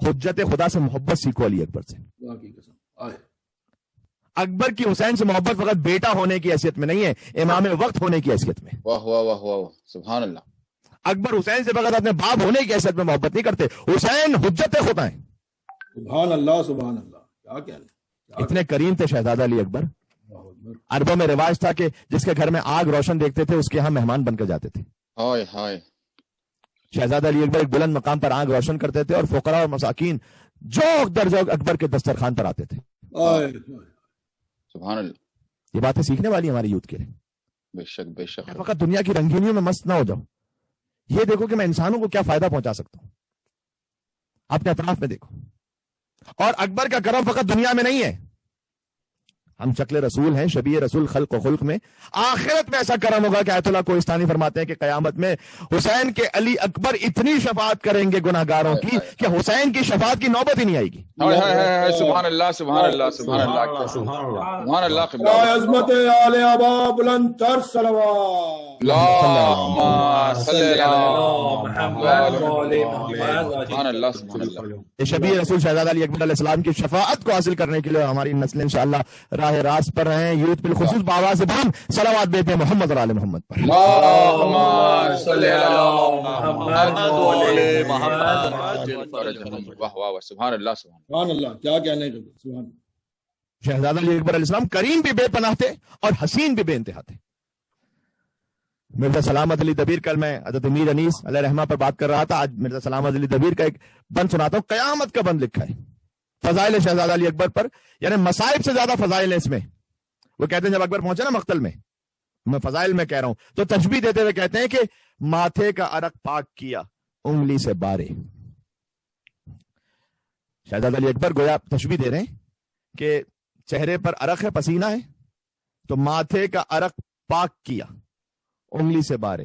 حجت خدا سے محبت سیکھو علی اکبر سے. اللہ کی قسم. آئے. اکبر کی حسین سے محبت فقط بیٹا ہونے کی حیثیت میں نہیں ہے، امام وقت ہونے کی حیثیت میں. واہ واہ واہ واہ، سبحان اللہ. اکبر حسین سے فقط اپنے باپ ہونے کی حیثیت میں محبت نہیں کرتے، حسین حجت خدا ہیں. سبحان اللہ سبحان اللہ. کیا کہنا. اتنے کریم تھے شہزادہ علی اکبر. عربوں میں رواج تھا کہ جس کے گھر میں آگ روشن دیکھتے تھے اس کے ہاں مہمان بن کر جاتے تھے. ہائے ہائے. شہزادہ علی اکبر ایک بلند مقام پر آگ روشن کرتے تھے اور فقراء اور مساکین جوق در جوق اکبر کے دسترخوان پر آتے تھے. سبحان اللہ. یہ باتیں سیکھنے والی ہماری یوتھ کے لیے. بے شک بے شک. فقط دنیا کی رنگینیوں میں مست نہ ہو جاؤ، یہ دیکھو کہ میں انسانوں کو کیا فائدہ پہنچا سکتا ہوں. اپنے اطراف میں دیکھو. اور اکبر کا کرم فقط دنیا میں نہیں ہے، ہم شکل رسول ہیں، شبیہ رسول خلق و خلق میں. آخرت میں ایسا کرم ہوگا کہ آیت اللہ کوہستانی فرماتے ہیں کہ قیامت میں حسین کے علی اکبر اتنی شفاعت کریں گے گناہ گاروں کی کہ حسین کی شفاعت کی نوبت ہی نہیں آئے گی. سبحان اللہ سبحان اللہ سبحان اللہ سبحان اللہ. عظمت آل آبا بلند تر صلوات. اللہم صلی اللہ. یہ شبیہ رسول شہزادہ علی اکبر علیہ السلام کی شفاعت کو حاصل کرنے کے لیے ہماری نسلیں انشاءاللہ راہ راست پر رہیں. یوتھ بالخصوص بآواز بلند صلوات بیتے ہیں محمد اور آل محمد پر. اللہم صلی اللہ محمد. واہ واہ، سبحان اللہ سبحان اللہ. کیا کہنے کا. سبحان اللہ. شہزادہ علی اکبر علیہ السلام کریم بھی بے پناہ تھے اور حسین بھی بے انتہا تھے. مرزا سلامت علی دبیر، کل میں حضرت میر انیس علیہ رحمہ پر بات کر رہا تھا، آج مرزا سلامت علی دبیر کا ایک بند سناتا ہوں. قیامت کا بند لکھا ہے فضائل شہزادہ علی اکبر پر، یعنی مصائب سے زیادہ فضائل ہیں اس میں. وہ کہتے ہیں جب اکبر پہنچے نا مقتل میں فضائل میں کہہ رہا ہوں، تو تشبیہ دیتے ہوئے کہتے ہیں کہ ماتھے کا عرق پاک کیا انگلی سے بارے. شہزادہ علی اکبر گویا تشبیہ دے رہے ہیں کہ چہرے پر عرق ہے، پسینہ ہے، تو ماتھے کا عرق پاک کیا انگلی سے بارے.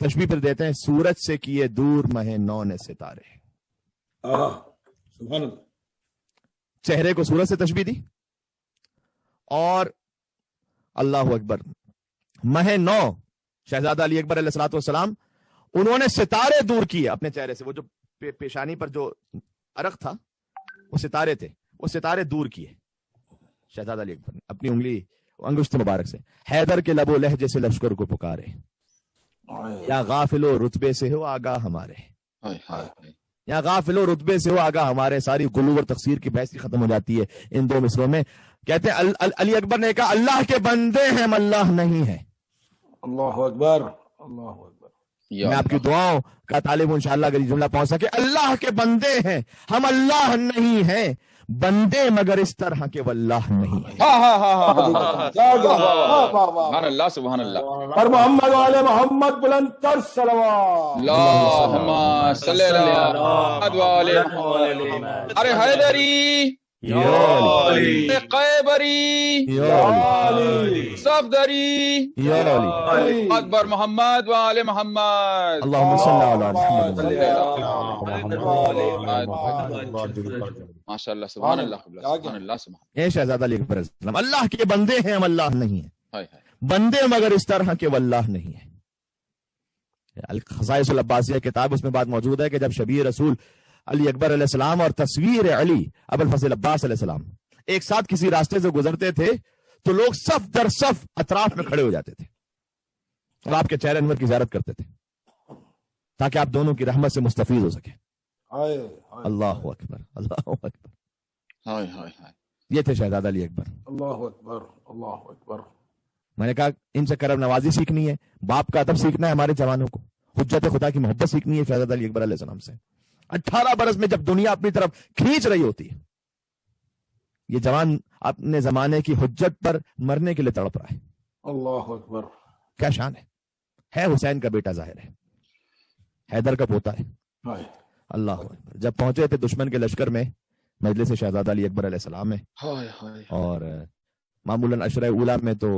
تشبیہ پھر دیتے ہیں سورج سے کیے دور مہ نو نے ستارے. سبحان اللہ. چہرے کو سورج سے تشبیہ دی اور اللہ اکبر مہ نو شہزادہ علی اکبر علیہ الصلوۃ والسلام انہوں نے ستارے دور کیے اپنے چہرے سے. وہ جو پیشانی پر جو عرق تھا وہ ستارے تھے، وہ ستارے دور کیے شہزادہ علی اکبر نے اپنی انگلی انگشت مبارک سے. حیدر کے لب و لہجے سے لشکر کو پکارے، یا غافلو رتبے سے ہو آگاہ ہمارے، یا غافلو رتبے سے ہو آگاہ ہمارے. ساری غلو اور تقصیر کی بحث ختم ہو جاتی ہے ان دو مصروں میں. کہتے ہیں علی اکبر نے کہا اللہ کے بندے ہیں ہم اللہ نہیں ہیں. اللہ اکبر اللہ اکبر. میں آپ کی دعاؤں کا طالب ہوں انشاءاللہ اگر یہ جملہ پہنچ سکے. اللہ کے بندے ہیں ہم اللہ نہیں ہیں، بندے مگر اس طرح کے واللہ نہیں ہیں. سبحان اللہ سبحان اللہ. پر محمد والے محمد بلند تر صلوات. اللہم صلی اللہ محمد. ارے حیدری، قیبری، صفدری، اکبر محمد وآل محمد. اللہم صلی ماشاء اللہ سبحان اللہ سبحان اللہ سبحان. اے شہزادہ علی اکبر علیہ السلام اللہ کے بندے ہیں ہم اللہ نہیں ہیں، بندے مگر اس طرح کے واللہ نہیں ہیں. الخصائص العباسیہ کتاب، اس میں بات موجود ہے کہ جب شبیہ رسول علی اکبر علیہ السلام اور تصویر علی ابو الفضل عباس علیہ السلام ایک ساتھ کسی راستے سے گزرتے تھے تو لوگ صف در صف اطراف میں کھڑے ہو جاتے تھے اور آپ کے چہرے انور کی زیارت کرتے تھے تاکہ آپ دونوں کی رحمت سے مستفید ہو سکے. اللہ اکبر اللہ اکبر. یہ تھے شہزادہ علی اکبر. اللہ اکبر اللہ اکبر. میں نے کہا ان سے کرم نوازی سیکھنی ہے، باپ کا ادب سیکھنا ہے ہمارے جوانوں کو، حجت خدا کی محبت سیکھنی ہے شہزادہ علی اکبر علیہ السلام سے. 18 برس میں جب دنیا اپنی طرف کھینچ رہی ہوتی ہے، یہ جوان اپنے زمانے کی حجت پر مرنے کے لیے تڑپ رہا ہے. اللہ اکبر. کیا شان ہے حسین کا بیٹا ظاہر ہے، حیدر کا پوتا ہے. اللہ اکبر. جب پہنچے تھے دشمن کے لشکر میں مجلس شہزادہ علی اکبر علیہ السلام میں، اور معمولاً عشرہ اولا میں تو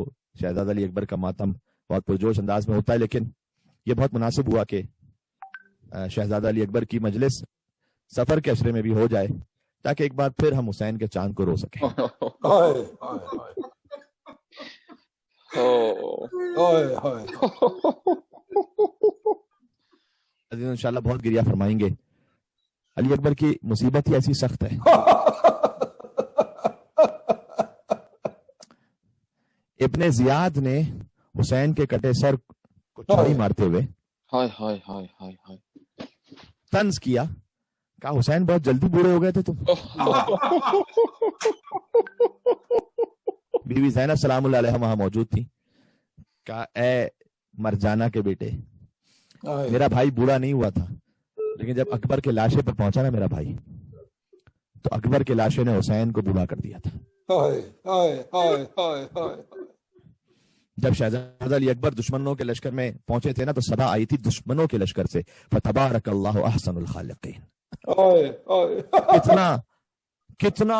شہزادہ علی اکبر کا ماتم بہت پرجوش انداز میں ہوتا ہے، لیکن یہ بہت مناسب ہوا کہ شہزادہ علی اکبر کی مجلس سفر کے عشرے میں بھی ہو جائے تاکہ ایک بار پھر ہم حسین کے چاند کو رو سکیں. انشاءاللہ بہت گریہ فرمائیں گے علی اکبر کی مصیبت ہی ایسی سخت ہے. ابن زیاد نے حسین کے کٹے سر کو چھری مارتے ہوئے ہائے ہائے ہائے ہائے ہائے طنز کیا, کہا حسین بہت جلدی بوڑھے ہو گئے تھے تم. بیوی زینب سلام اللہ علیہ وہاں موجود تھی. کہا اے مرجانہ کے بیٹے, میرا بھائی بوڑھا نہیں ہوا تھا, لیکن جب اکبر کے لاشے پر پہنچا نا میرا بھائی, تو اکبر کے لاشے نے حسین کو بوڑھا کر دیا تھا. جب شہزادہ علی اکبر دشمنوں کے لشکر میں پہنچے تھے نا, تو صدا آئی تھی دشمنوں کے لشکر سے, فتبارک اللہ احسن الخالقین. کتنا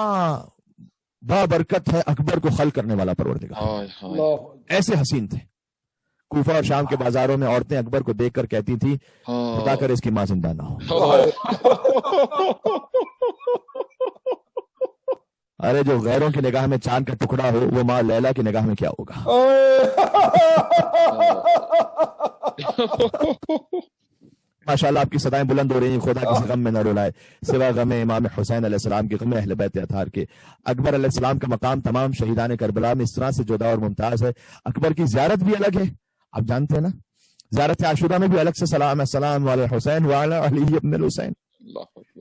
بابرکت ہے اکبر کو خلق کرنے والا پروردگار. ایسے حسین تھے. کوفہ اور شام کے بازاروں میں عورتیں اکبر کو دیکھ کر کہتی تھی خدا کر اس کی ماں زندہ نہ ہو. ارے جو غیروں کی نگاہ میں چاند کا ٹکڑا ہو, وہ ماں لیلا کی نگاہ میں کیا ہوگا. ماشاءاللہ آپ کی صدائیں بلند ہو رہی ہیں. خدا کسی غم میں نہ رلائے سوا غم امام حسین علیہ السلام کے, غم اہل بیت اطہار کے. اکبر علیہ السلام کا مقام تمام شہیدان کربلا میں اس طرح سے جدا اور ممتاز ہے. اکبر کی زیارت بھی الگ ہے, آپ جانتے ہیں نا. زیارت عاشورہ میں بھی الگ سے سلام السلام علی حسین وعلی علی ابن الحسین.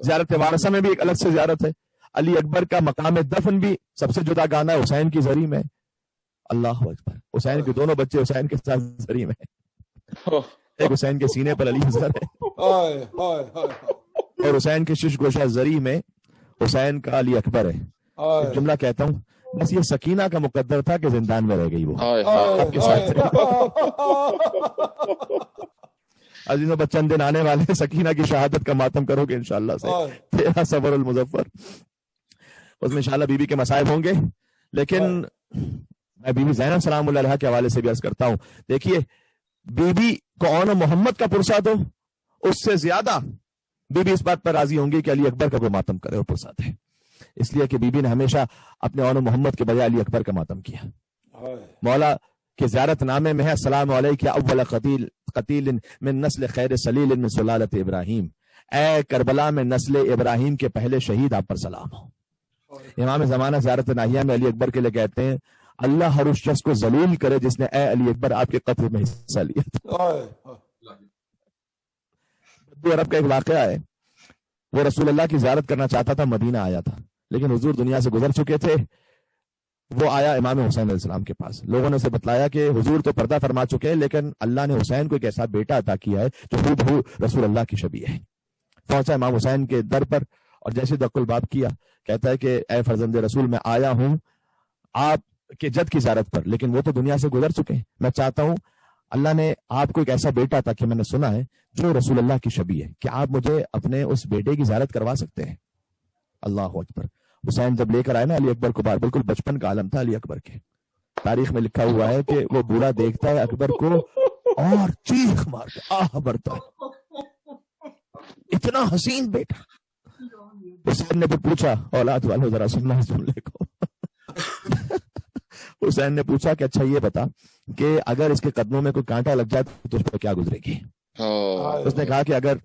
زیارت وارثہ میں بھی ایک الگ سے زیارت ہے. علی اکبر کا مقام دفن بھی سب سے جدا گانا ہے حسین کی زری میں. اللہ اکبر. حسین کے دونوں بچے حسین کے ساتھ زری میں, ایک حسین کے سینے پر علی زر ہے, اور حسین کے شش گوشہ زری میں حسین کا علی اکبر ہے. ایک جملہ کہتا ہوں, بس یہ سکینہ کا مقدر تھا کہ زندان میں رہ گئی وہ آپ کے ساتھ. عزیزوں بچند دن آنے والے, سکینہ کی شہادت کا ماتم کرو گے انشاءاللہ سے 13 صفر المظفر. اس میں انشاءاللہ بی بی کے مصائب ہوں گے, لیکن میں بی بی زینب سلام اللہ علیہ کے حوالے سے بھی عرض کرتا ہوں. دیکھیے بی بی کو اون محمد کا پرساد ہو, اس سے زیادہ بی بی اس بات پر راضی ہوں گی کہ علی اکبر کا کوئی ماتم کرے اور پرساد ہے. اس لیے کہ بی بی نے ہمیشہ اپنے اون محمد کے بجائے علی اکبر کا ماتم کیا. مولا کے زیارت نامے میں ہے السلام علیکم اول قتیل من نسل خیر سلیل من سلالت ابراہیم. اے کربلا میں نسل ابراہیم کے پہلے شہید, آپ پر سلام ہو. امام زمانہ زیارت ناہیہ میں علی اکبر کے لیے کہتے ہیں اللہ ہر اس شخص کو ذلیل کرے جس نے اے علی اکبر آپ کے قتل میں حصہ لیا تھا. عرب کا ایک واقعہ ہے, وہ رسول اللہ کی زیارت کرنا چاہتا تھا, مدینہ آیا تھا, لیکن حضور دنیا سے گزر چکے تھے. وہ آیا امام حسین علیہ السلام کے پاس. لوگوں نے اسے بتلایا کہ حضور تو پردہ فرما چکے ہیں, لیکن اللہ نے حسین کو ایک ایسا بیٹا عطا کیا ہے جو ہو رسول اللہ کی شبیہ ہے. پہنچا امام حسین کے در پر, اور جیسے دق الباب کیا, کہتا ہے کہ اے فرزند رسول, میں آیا ہوں آپ کے جد کی زیارت پر, لیکن وہ تو دنیا سے گزر چکے ہیں. میں چاہتا ہوں اللہ نے آپ کو ایک ایسا بیٹا تھا کہ میں نے سنا ہے جو رسول اللہ کی شبیہ ہے, کہ آپ مجھے اپنے اس بیٹے کی زیارت کروا سکتے ہیں. اللہ اکبر. حسین جب لے کر آئے نا علی اکبر کو باہر, بالکل بچپن کا عالم تھا علی اکبر کے. تاریخ میں لکھا ہوا ہے کہ وہ بوڑھا دیکھتا ہے اکبر کو اور چیخ مار کے آہ بھرتا ہے, اتنا حسین بیٹا. حسین نے پھر پوچھا, اولاد والو ذرا سننا اس جملے کو. حسین نے پوچھا کہ اچھا یہ بتا کہ اگر اس کے قدموں میں کوئی کانٹا لگ جائے تو تجھ پر کیا گزرے گی. اس نے کہا کہ اگر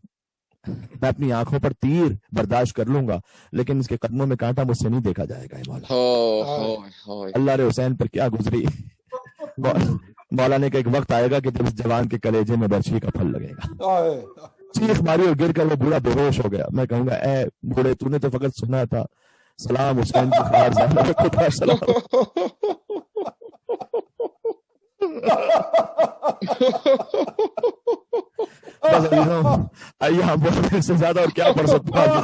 میں اپنی آنکھوں پر تیر برداشت کر لوں گا, لیکن اس کے قدموں میں کانٹا مجھ سے نہیں دیکھا جائے گا. مولا اللہ رے حسین پر کیا گزری. مولا نے کہ ایک وقت آئے گا کہ جب اس جوان کے کلیجے میں برچھی کا پھل لگے گا. چیخ ماری اور گر کر وہ بوڑھا بے ہوش ہو گیا. میں کہوں گا اے بوڑھے, تو نے تو فقط سنا تھا سلام حسین کی خار سلام. بس عزیزوں آئیے ہم بولنے سے زیادہ اور کیا پڑھ سکتا ہوں.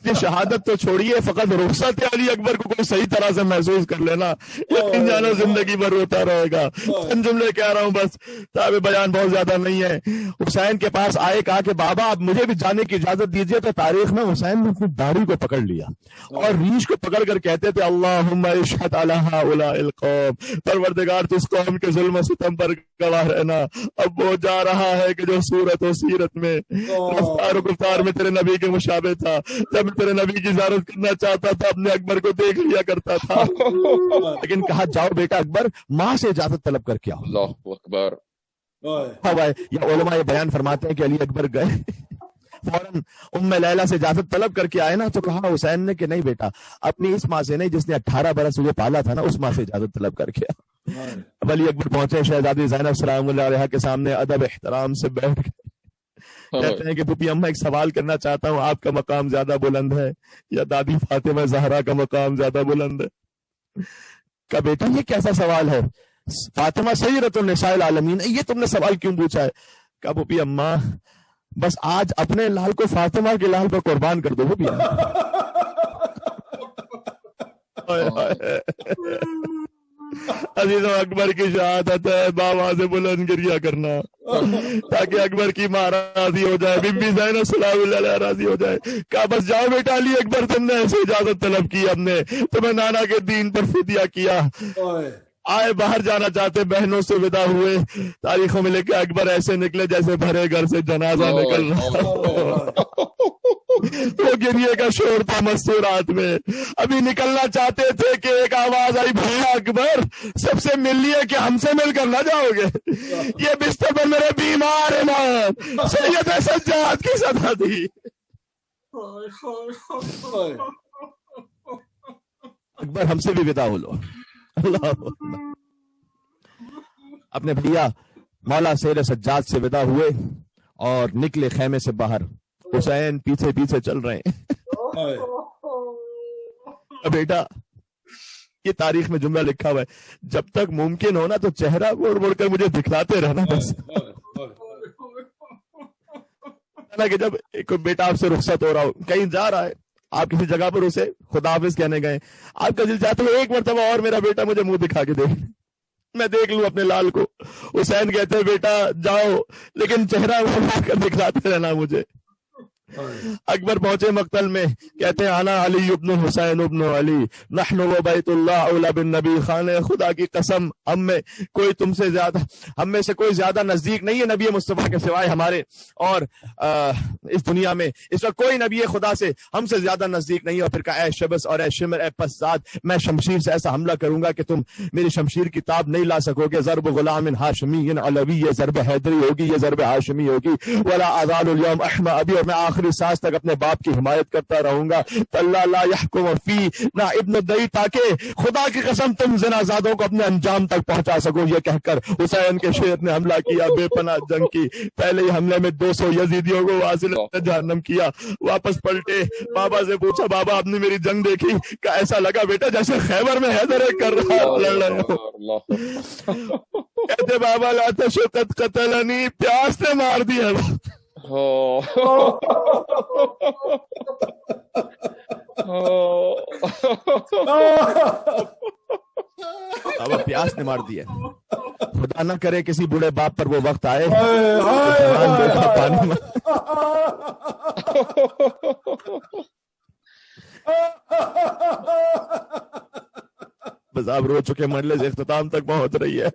یہ شہادت تو چھوڑیے, فقط رخصت علی اکبر کو کوئی صحیح طرح سے محسوس کر لینا, یقین جانا زندگی بھر ہوتا رہے گا. چند جملے کہہ رہا ہوں بس, تاب بیان بہت زیادہ نہیں ہے. حسین کے پاس آئے, کہا کہ بابا آپ مجھے بھی جانے کی اجازت دیجیے. تو تاریخ میں حسین نے اپنی داڑھی کو پکڑ لیا اور ریش کو پکڑ کر کہتے تھے اللہم اشہد علی ہؤلاء القوم, پروردگار تو اس قوم کے ظلم و ستم پر گواہ رہنا. اب وہ جا رہا ہے کہ جو صورت و سیرت میں رفتار و گفتار میں تیرے نبی کے مشابہ تھا. جب تیرے نبی کی زیارت کرنا چاہتا تھا اپنے اکبر کو دیکھ لیا کرتا تھا, لیکن کہا جاؤ بیٹا اکبر, ماں سے اجازت طلب کر کے آؤ. اللہ اکبر. یا علماء یہ بیان فرماتے ہیں کہ علی اکبر گئے, فوراً ام لیلا سے اجازت طلب کر کے آئے نا، تو کہا حسین نے کہ نہیں بیٹا، اپنی اس ماں سے نہیں جس نے 18 برس مجھے پالا تھا نا، اس ماں سے اجازت طلب کر کے اب علی اکبر پہنچے، شہزادی زینب سلام اللہ علیہا کے سامنے ادب احترام سے بیٹھ گئے، کہتے ہیں کہ پھوپھی اماں ایک سوال کرنا چاہتا ہوں، آپ کا مقام زیادہ بلند ہے یا دادی فاطمہ زہرا کا مقام زیادہ بلند ہے؟ کہ بیٹا یہ کیسا سوال ہے، فاطمہ سیدۃ النساء العالمین، یہ تم نے سوال کیوں پوچھا ہے؟ کہ پھوپھی اماں بس آج اپنے لال کو فاطمہ کے لال پر قربان کر دو پھوپھی اماں۔ عزیزوں اکبر کی شہادت ہے، بابا سے بلند گریا کرنا تاکہ اکبر کی ماں راضی ہو جائے، بی بی زینب سلام اللہ علیہا راضی ہو جائے۔ کہا بس جاؤ بیٹا علی اکبر، تم نے ایسے اجازت طلب کی، ہم نے تمہیں نانا کے دین پر فدیہ کیا۔ آئے باہر جانا چاہتے، بہنوں سے ودا ہوئے، تاریخوں میں لکھا اکبر ایسے نکلے جیسے بھرے گھر سے جنازہ نکل رہا، وہ گریے کا شور تھا مستورات میں۔ ابھی نکلنا چاہتے تھے کہ ایک آواز آئی، بھیا اکبر سب سے مل لیے کہ ہم سے مل کر نہ جاؤ گے، یہ بستر پر میرے بیمار ایمان سید سجاد کی صدا تھی۔ اکبر ہم سے بھی ودا ہو لو۔ اللہ اپنے بھیا مولا سید سجاد سے ودا ہوئے اور نکلے خیمے سے باہر، حسین پیچھے پیچھے چل رہے ہیں۔ بیٹا یہ تاریخ میں جملہ لکھا ہوا ہے، جب تک ممکن ہو نا تو چہرہ موڑ موڑ کر مجھے دکھلاتے رہنا بس، کہ جب ایک بیٹا آپ سے رخصت ہو رہا ہو، کہیں جا رہا ہے، آپ کسی جگہ پر اسے خدا حافظ کہنے گئے، آپ کا دل چاہتا ہے ایک مرتبہ اور میرا بیٹا مجھے منہ دکھا کے دے، میں دیکھ لوں اپنے لال کو۔ حسین کہتے ہیں بیٹا جاؤ لیکن چہرہ کر دکھلاتے رہنا مجھے۔ اکبر پہنچے مقتل میں، کہتے ہیں انا علی ابن حسین ابن علی نحن و بیت اللہ اولا بالنبی، خانہ خدا کی قسم ہم میں سے کوئی زیادہ نزدیک نہیں ہے نبی مصطفیٰ کے سوائے ہمارے، اور اس دنیا میں اس وقت کوئی نبی خدا سے ہم سے زیادہ نزدیک نہیں ہے۔ اور پھر کہا اے شبس اور اے شمر اے پسزاد، میں شمشیر سے ایسا حملہ کروں گا کہ تم میری شمشیر کی تاب نہیں لا سکو گے۔ ضرب غلام ہاشمی علوی، یہ ضرب حیدری ہوگی، یہ ضرب ہاشمی ہوگی۔ ولا ازال اليوم احمى ابی، اور میں آخری سانس تک اپنے باپ کی حمایت کرتا رہوں گا۔ اللہ لا يحكم فی نہ ابن الدئی، تاکہ خدا کی قسم تم زنازادوں کو اپنے انجام تک پہنچا سکو۔ یہ کہہ کر حسین کے شیر نے حملہ کیا، بے پناہ جنگ کی، پہلے ہی حملے میں 200 یزیدیوں کو واصل جہنم کیا۔ واپس پلٹے، بابا سے پوچھا بابا آپ نے میری جنگ دیکھی؟ کہ ایسا لگا بیٹا جیسے خیبر میں حیدر کر رہا لڑ رہے ہو۔ کہتے بابا لا تشقت قتلنی، پیاس نے مار دیا۔ اب پیاس نے مار دیا، خدا نہ کرے کسی بوڑھے باپ پر وہ وقت آئے پانی میں۔ بس آپ رو چکے، مجلس اختتام تک پہنچ رہی ہے،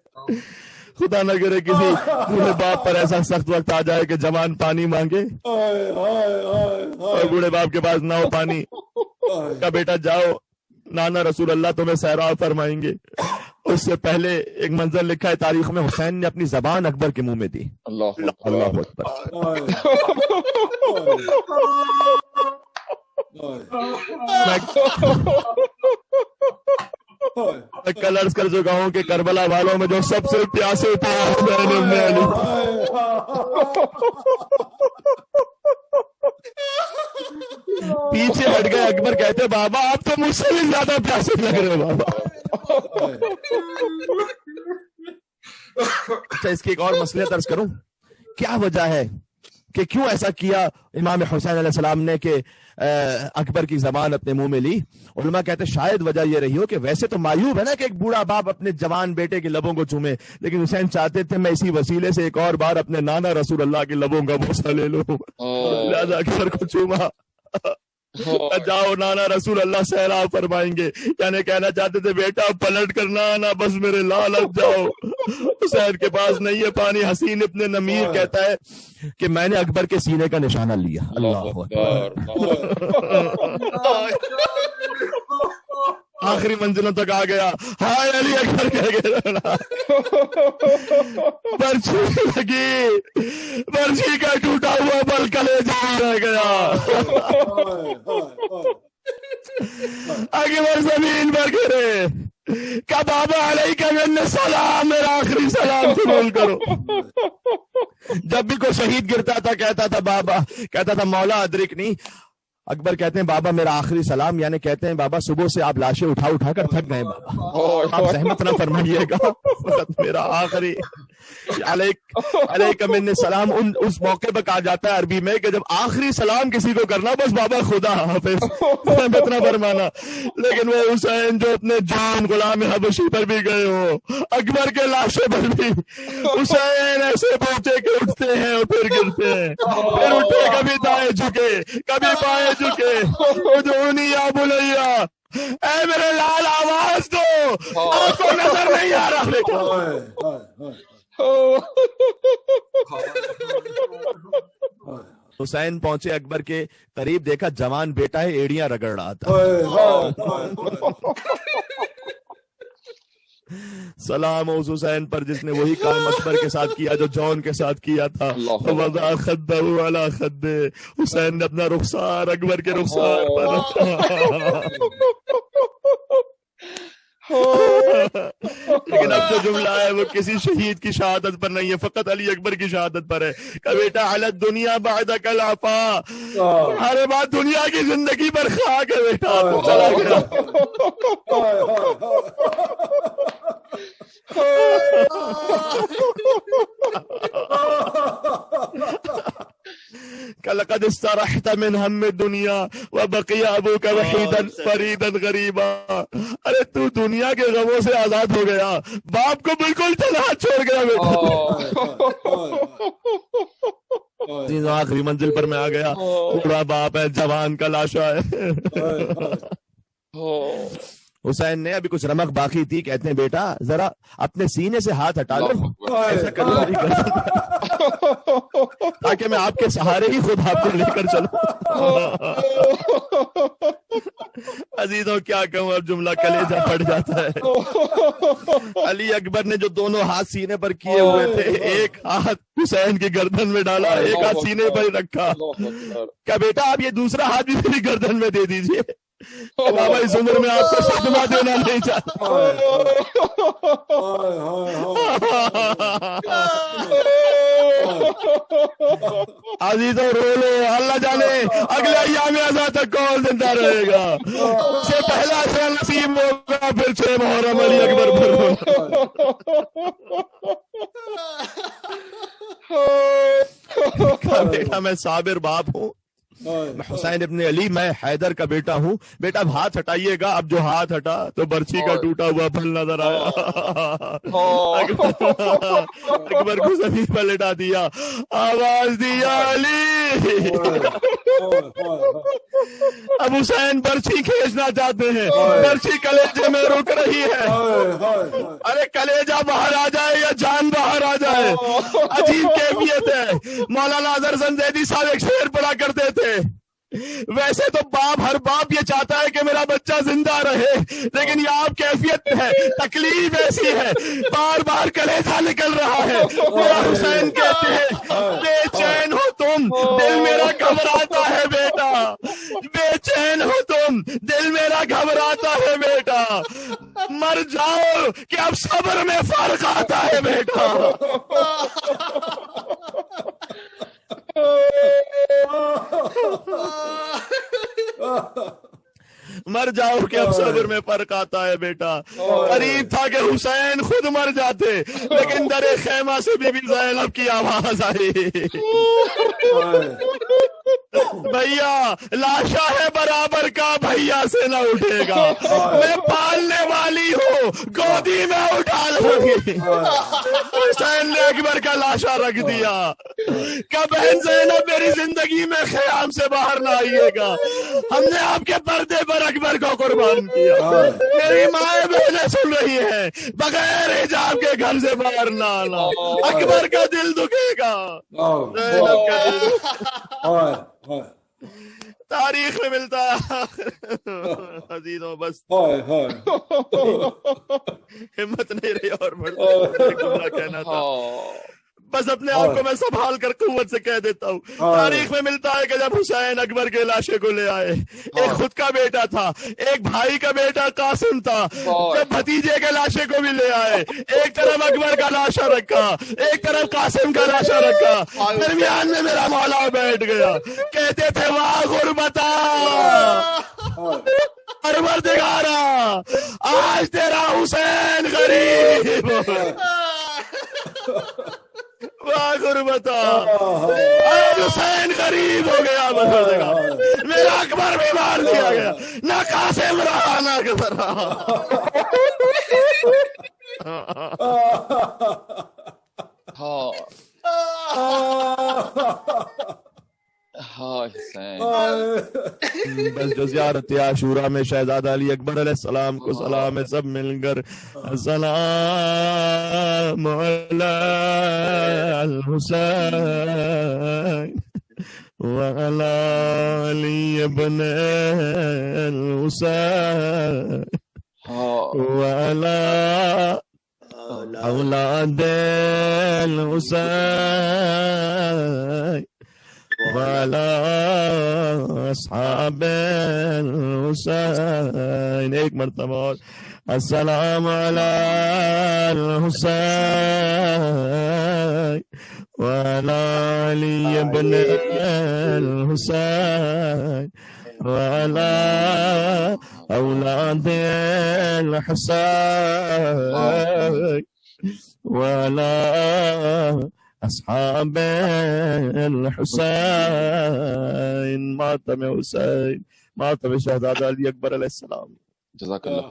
خدا نہ کرے کسی بوڑھے باپ پر ایسا سخت وقت آ جائے کہ جوان پانی مانگے اور بوڑھے باپ کے پاس نہ ہو پانی، کا بیٹا جاؤ نانا رسول اللہ تمہیں سیراب فرمائیں گے۔ اس سے پہلے ایک منظر لکھا ہے تاریخ میں، حسین نے اپنی زبان اکبر کے منہ میں دی۔ اللہ اکبر۔ میں کل عرض کر چکا ہوں کہ کربلا والوں میں جو سب سے پیاسے تھے حسین ابن علی۔ پیچھے ہٹ گئے، اکبر کہتے بابا آپ تو مجھ سے بھی زیادہ پیاسے لگ رہے بابا۔ اچھا اس کی ایک اور مصلحت عرض کروں، کیا وجہ ہے کہ کیوں ایسا کیا امام حسین علیہ السلام نے کہ اکبر کی زبان اپنے منہ میں لی؟ علماء کہتے شاید وجہ یہ رہی ہو کہ ویسے تو معیوب ہے نا کہ ایک بوڑھا باپ اپنے جوان بیٹے کے لبوں کو چومے، لیکن حسین چاہتے تھے میں اسی وسیلے سے ایک اور بار اپنے نانا رسول اللہ کے لبوں کا بوسہ لے لوں، لہذا اکبر کو چوما۔ جاؤ نانا رسول اللہ سیراب فرمائیں گے، یعنی کہنا چاہتے تھے بیٹا پلٹ کر نہ آنا، بس میرے لال اب جاؤ۔ حسین کے پاس نہیں ہے پانی۔ حسین ابن نمیر کہتا ہے کہ میں نے اکبر کے سینے کا نشانہ لیا۔ اللہ آخری منزلوں تک آ گیا. ہائے علی اکبر کہہ گیا, برچھی لگی, برچھی کا ٹوٹا ہوا بل کلیجہ رہ گیا. اکبر زمین پر گرے, کہ بابا علیکہ منی السلام, میرا آخری سلام قبول کرو. جب بھی کوئی شہید گرتا تھا کہتا تھا بابا, کہتا تھا مولا ادرکنی. اکبر کہتے ہیں بابا میرا آخری سلام, یعنی کہتے ہیں بابا صبح سے آپ لاشیں اٹھا اٹھا کر تھک گئے بابا, آپ زحمت نہ فرمائیے گا, میرا آخری علیکہ منی السلام. اس موقع پر کہا جاتا ہے عربی میں کہ جب آخری سلام کسی کو کرنا بس بابا خدا حافظ, زحمت نہ فرمانا. لیکن وہ حسین جو اپنے جان غلام حبشی پر بھی گئے ہو, اکبر کے لاشوں پر بھی حسین ایسے پہنچے کہ اٹھتے ہیں اور پھر گرتے ہیں, پھر اٹھے, کبھی دائیں جھکے کبھی بائیں جھکے. ادعونی یا بنیا, اے میرے لال آواز دو, آپ کو نظر نہیں آ رہا بیٹا. حسین پہنچے اکبر کے قریب, دیکھا جوان بیٹا ہے, ایڑیاں رگڑ رہا تھا. سلام اس حسین پر جس نے وہی کام اکبر کے ساتھ کیا جو جون کے ساتھ کیا تھا. وضع خدہ علی خدہ, حسین نے اپنا رخسار اکبر کے رخسار پر رکھا. لیکن اب جو جملہ ہے وہ کسی شہید کی شہادت پر نہیں ہے, فقط علی اکبر کی شہادت پر ہے. کہ بیٹا علی الدنیا بعدک العفا, ہر بات دنیا کی زندگی پر خاک ہے بیٹا, تو چلا گیا. لقد استرحت من ہم الدنیا وبقي ابوك وحيدا فريدا غريبا. ارے تو دنیا کے غموں سے آزاد ہو گیا, باپ کو بالکل تنہا چھوڑ گیا بیٹا. آخری منزل پر میں آ گیا, بوڑھا باپ ہے, جوان کا لاشا ہے. حسین نے ابھی کچھ رمق باقی تھی, کہتے ہیں بیٹا ذرا اپنے سینے سے ہاتھ ہٹا لو, ایسا کرنا نہیں کر سکتا, تاکہ میں آپ کے سہارے ہی خود آپ کو لے کر چلوں. عزیزوں کیا کہوں, اب جملہ کلیجہ پھٹ جاتا ہے. علی اکبر نے جو دونوں ہاتھ سینے پر کیے ہوئے تھے, ایک ہاتھ حسین کی گردن میں ڈالا, ایک ہاتھ سینے پر رکھا. کیا بیٹا آپ یہ دوسرا ہاتھ بھی میری گردن میں دے دیجئے, بابا اس عمر میں آپ کو صدمہ دینا نہیں چاہتا. عزیزوں رو لو, اللہ جانے اگلے ایام ازاں تک کون زندہ رہے گا. سے پہلا سے نصیب ہوگا, پھر 6 محرم علی اکبر پر. بیٹا میں صابر باپ ہوں, میں حسین ابن علی, میں حیدر کا بیٹا ہوں. بیٹا اب ہاتھ ہٹائیے گا. اب جو ہاتھ ہٹا تو برچھی کا ٹوٹا ہوا پھل نظر آیا. اکبر کو زمین پر لٹا دیا, آواز دیا علی. اب حسین برچھی کھینچنا چاہتے ہیں, برچھی کلیجے میں رک رہی ہے. ارے کلیجہ باہر آ جائے یا جان باہر آ جائے, عجیب کیفیت ہے. مولانا اظہر زندیدی صاحب ایک شعر پڑھا کرتے تھے, ویسے تو باپ ہر باپ یہ چاہتا ہے کہ میرا بچہ زندہ رہے, لیکن یہ آپ کیفیت ہے, تکلیف ایسی ہے, بار بار کلیجہ نکل رہا ہے. میرا حسین کہتے ہیں بے چین ہو تم, دل میرا گھبراتا ہے بیٹا, بے چین ہو تم, دل میرا گھبراتا ہے بیٹا. مر جاؤ کہ اب صبر میں فرق آتا ہے بیٹا. مر جاؤ کہ اب صبر میں فرق آتا ہے بیٹا. قریب تھا کہ حسین خود مر جاتے, لیکن در خیمہ سے بی بی زینب کی آواز آئی, بھیا لاشا ہے برابر کا, بھیا سے نہ اٹھے گا, میں پالنے والی ہوں, گودی میں اٹھا لوں گی. حسین نے اکبر کا لاشا رکھ دیا. کہ بہن زینب میری زندگی میں خیام سے باہر نہ آئیے گا, ہم نے آپ کے پردے پر اکبر کو قربان کیا. میری مائیں بہنیں سن رہی ہیں, بغیر حجاب کے گھر سے باہر نہ آنا, اکبر کا دل دکھے گا, زینب کا دل. تاریخ میں ملتا ہے عزیزوں بس ہائے ہائے ہمت نہیں رہی اور بڑھتے جملہ کہنا تھا بس اپنے آپ کو میں سنبھال کر قوت سے کہہ دیتا ہوں. تاریخ میں ملتا ہے کہ جب حسین اکبر کے لاشے کو لے آئے, ایک خود کا بیٹا تھا, ایک بھائی کا بیٹا قاسم تھا, جب بھتیجے کے لاشے کو بھی لے آئے, ایک طرف اکبر کا لاشا رکھا, ایک طرف قاسم کا لاشا رکھا, درمیان میں میرا مولا بیٹھ گیا. کہتے تھے واہ غربتا پروردگارا آج تیرا حسین غریب واہ غربتا آج حسین غریب ہو گیا, میرا اکبر بھی مار دیا گیا, نہ قاسم رہا نہ اکبر رہا. بس جو زیارت عاشورہ میں شہزادہ علی اکبر علیہ السلام کو سلام ہے, سب مل کر السلام علی الحسین وعلی علی ابن الحسین وعلی اولاد الحسین وعلى أصحاب الحسين. ایک مرتبہ اور السلام على الحسين وعلى علي بن الحسين وعلى أولاد الحسين وعلى أصحاب الحسين. ماتم حسین, ماتم شہزادہ علی اکبر علیہ السلام. جزاک اللہ.